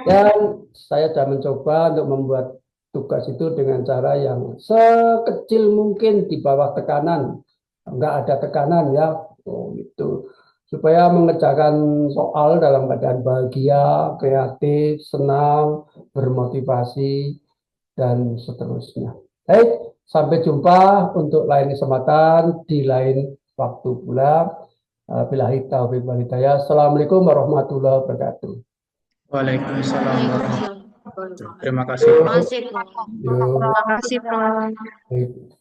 Dan saya sudah mencoba untuk membuat tugas itu dengan cara yang sekecil mungkin di bawah tekanan. Enggak ada tekanan ya. Oh, gitu. Supaya mengerjakan soal dalam keadaan bahagia, kreatif, senang, bermotivasi, dan seterusnya. Baik, sampai jumpa untuk lain kesempatan di lain waktu pula. Billahi taufiq wal hidayah. Assalamualaikum warahmatullahi wabarakatuh. Waalaikumsalam warahmatullahi Waalaikumsalam. wabarakatuh. Terima kasih, Prof. Masih, Prof. Yuk, Terima kasih, Prof. baik.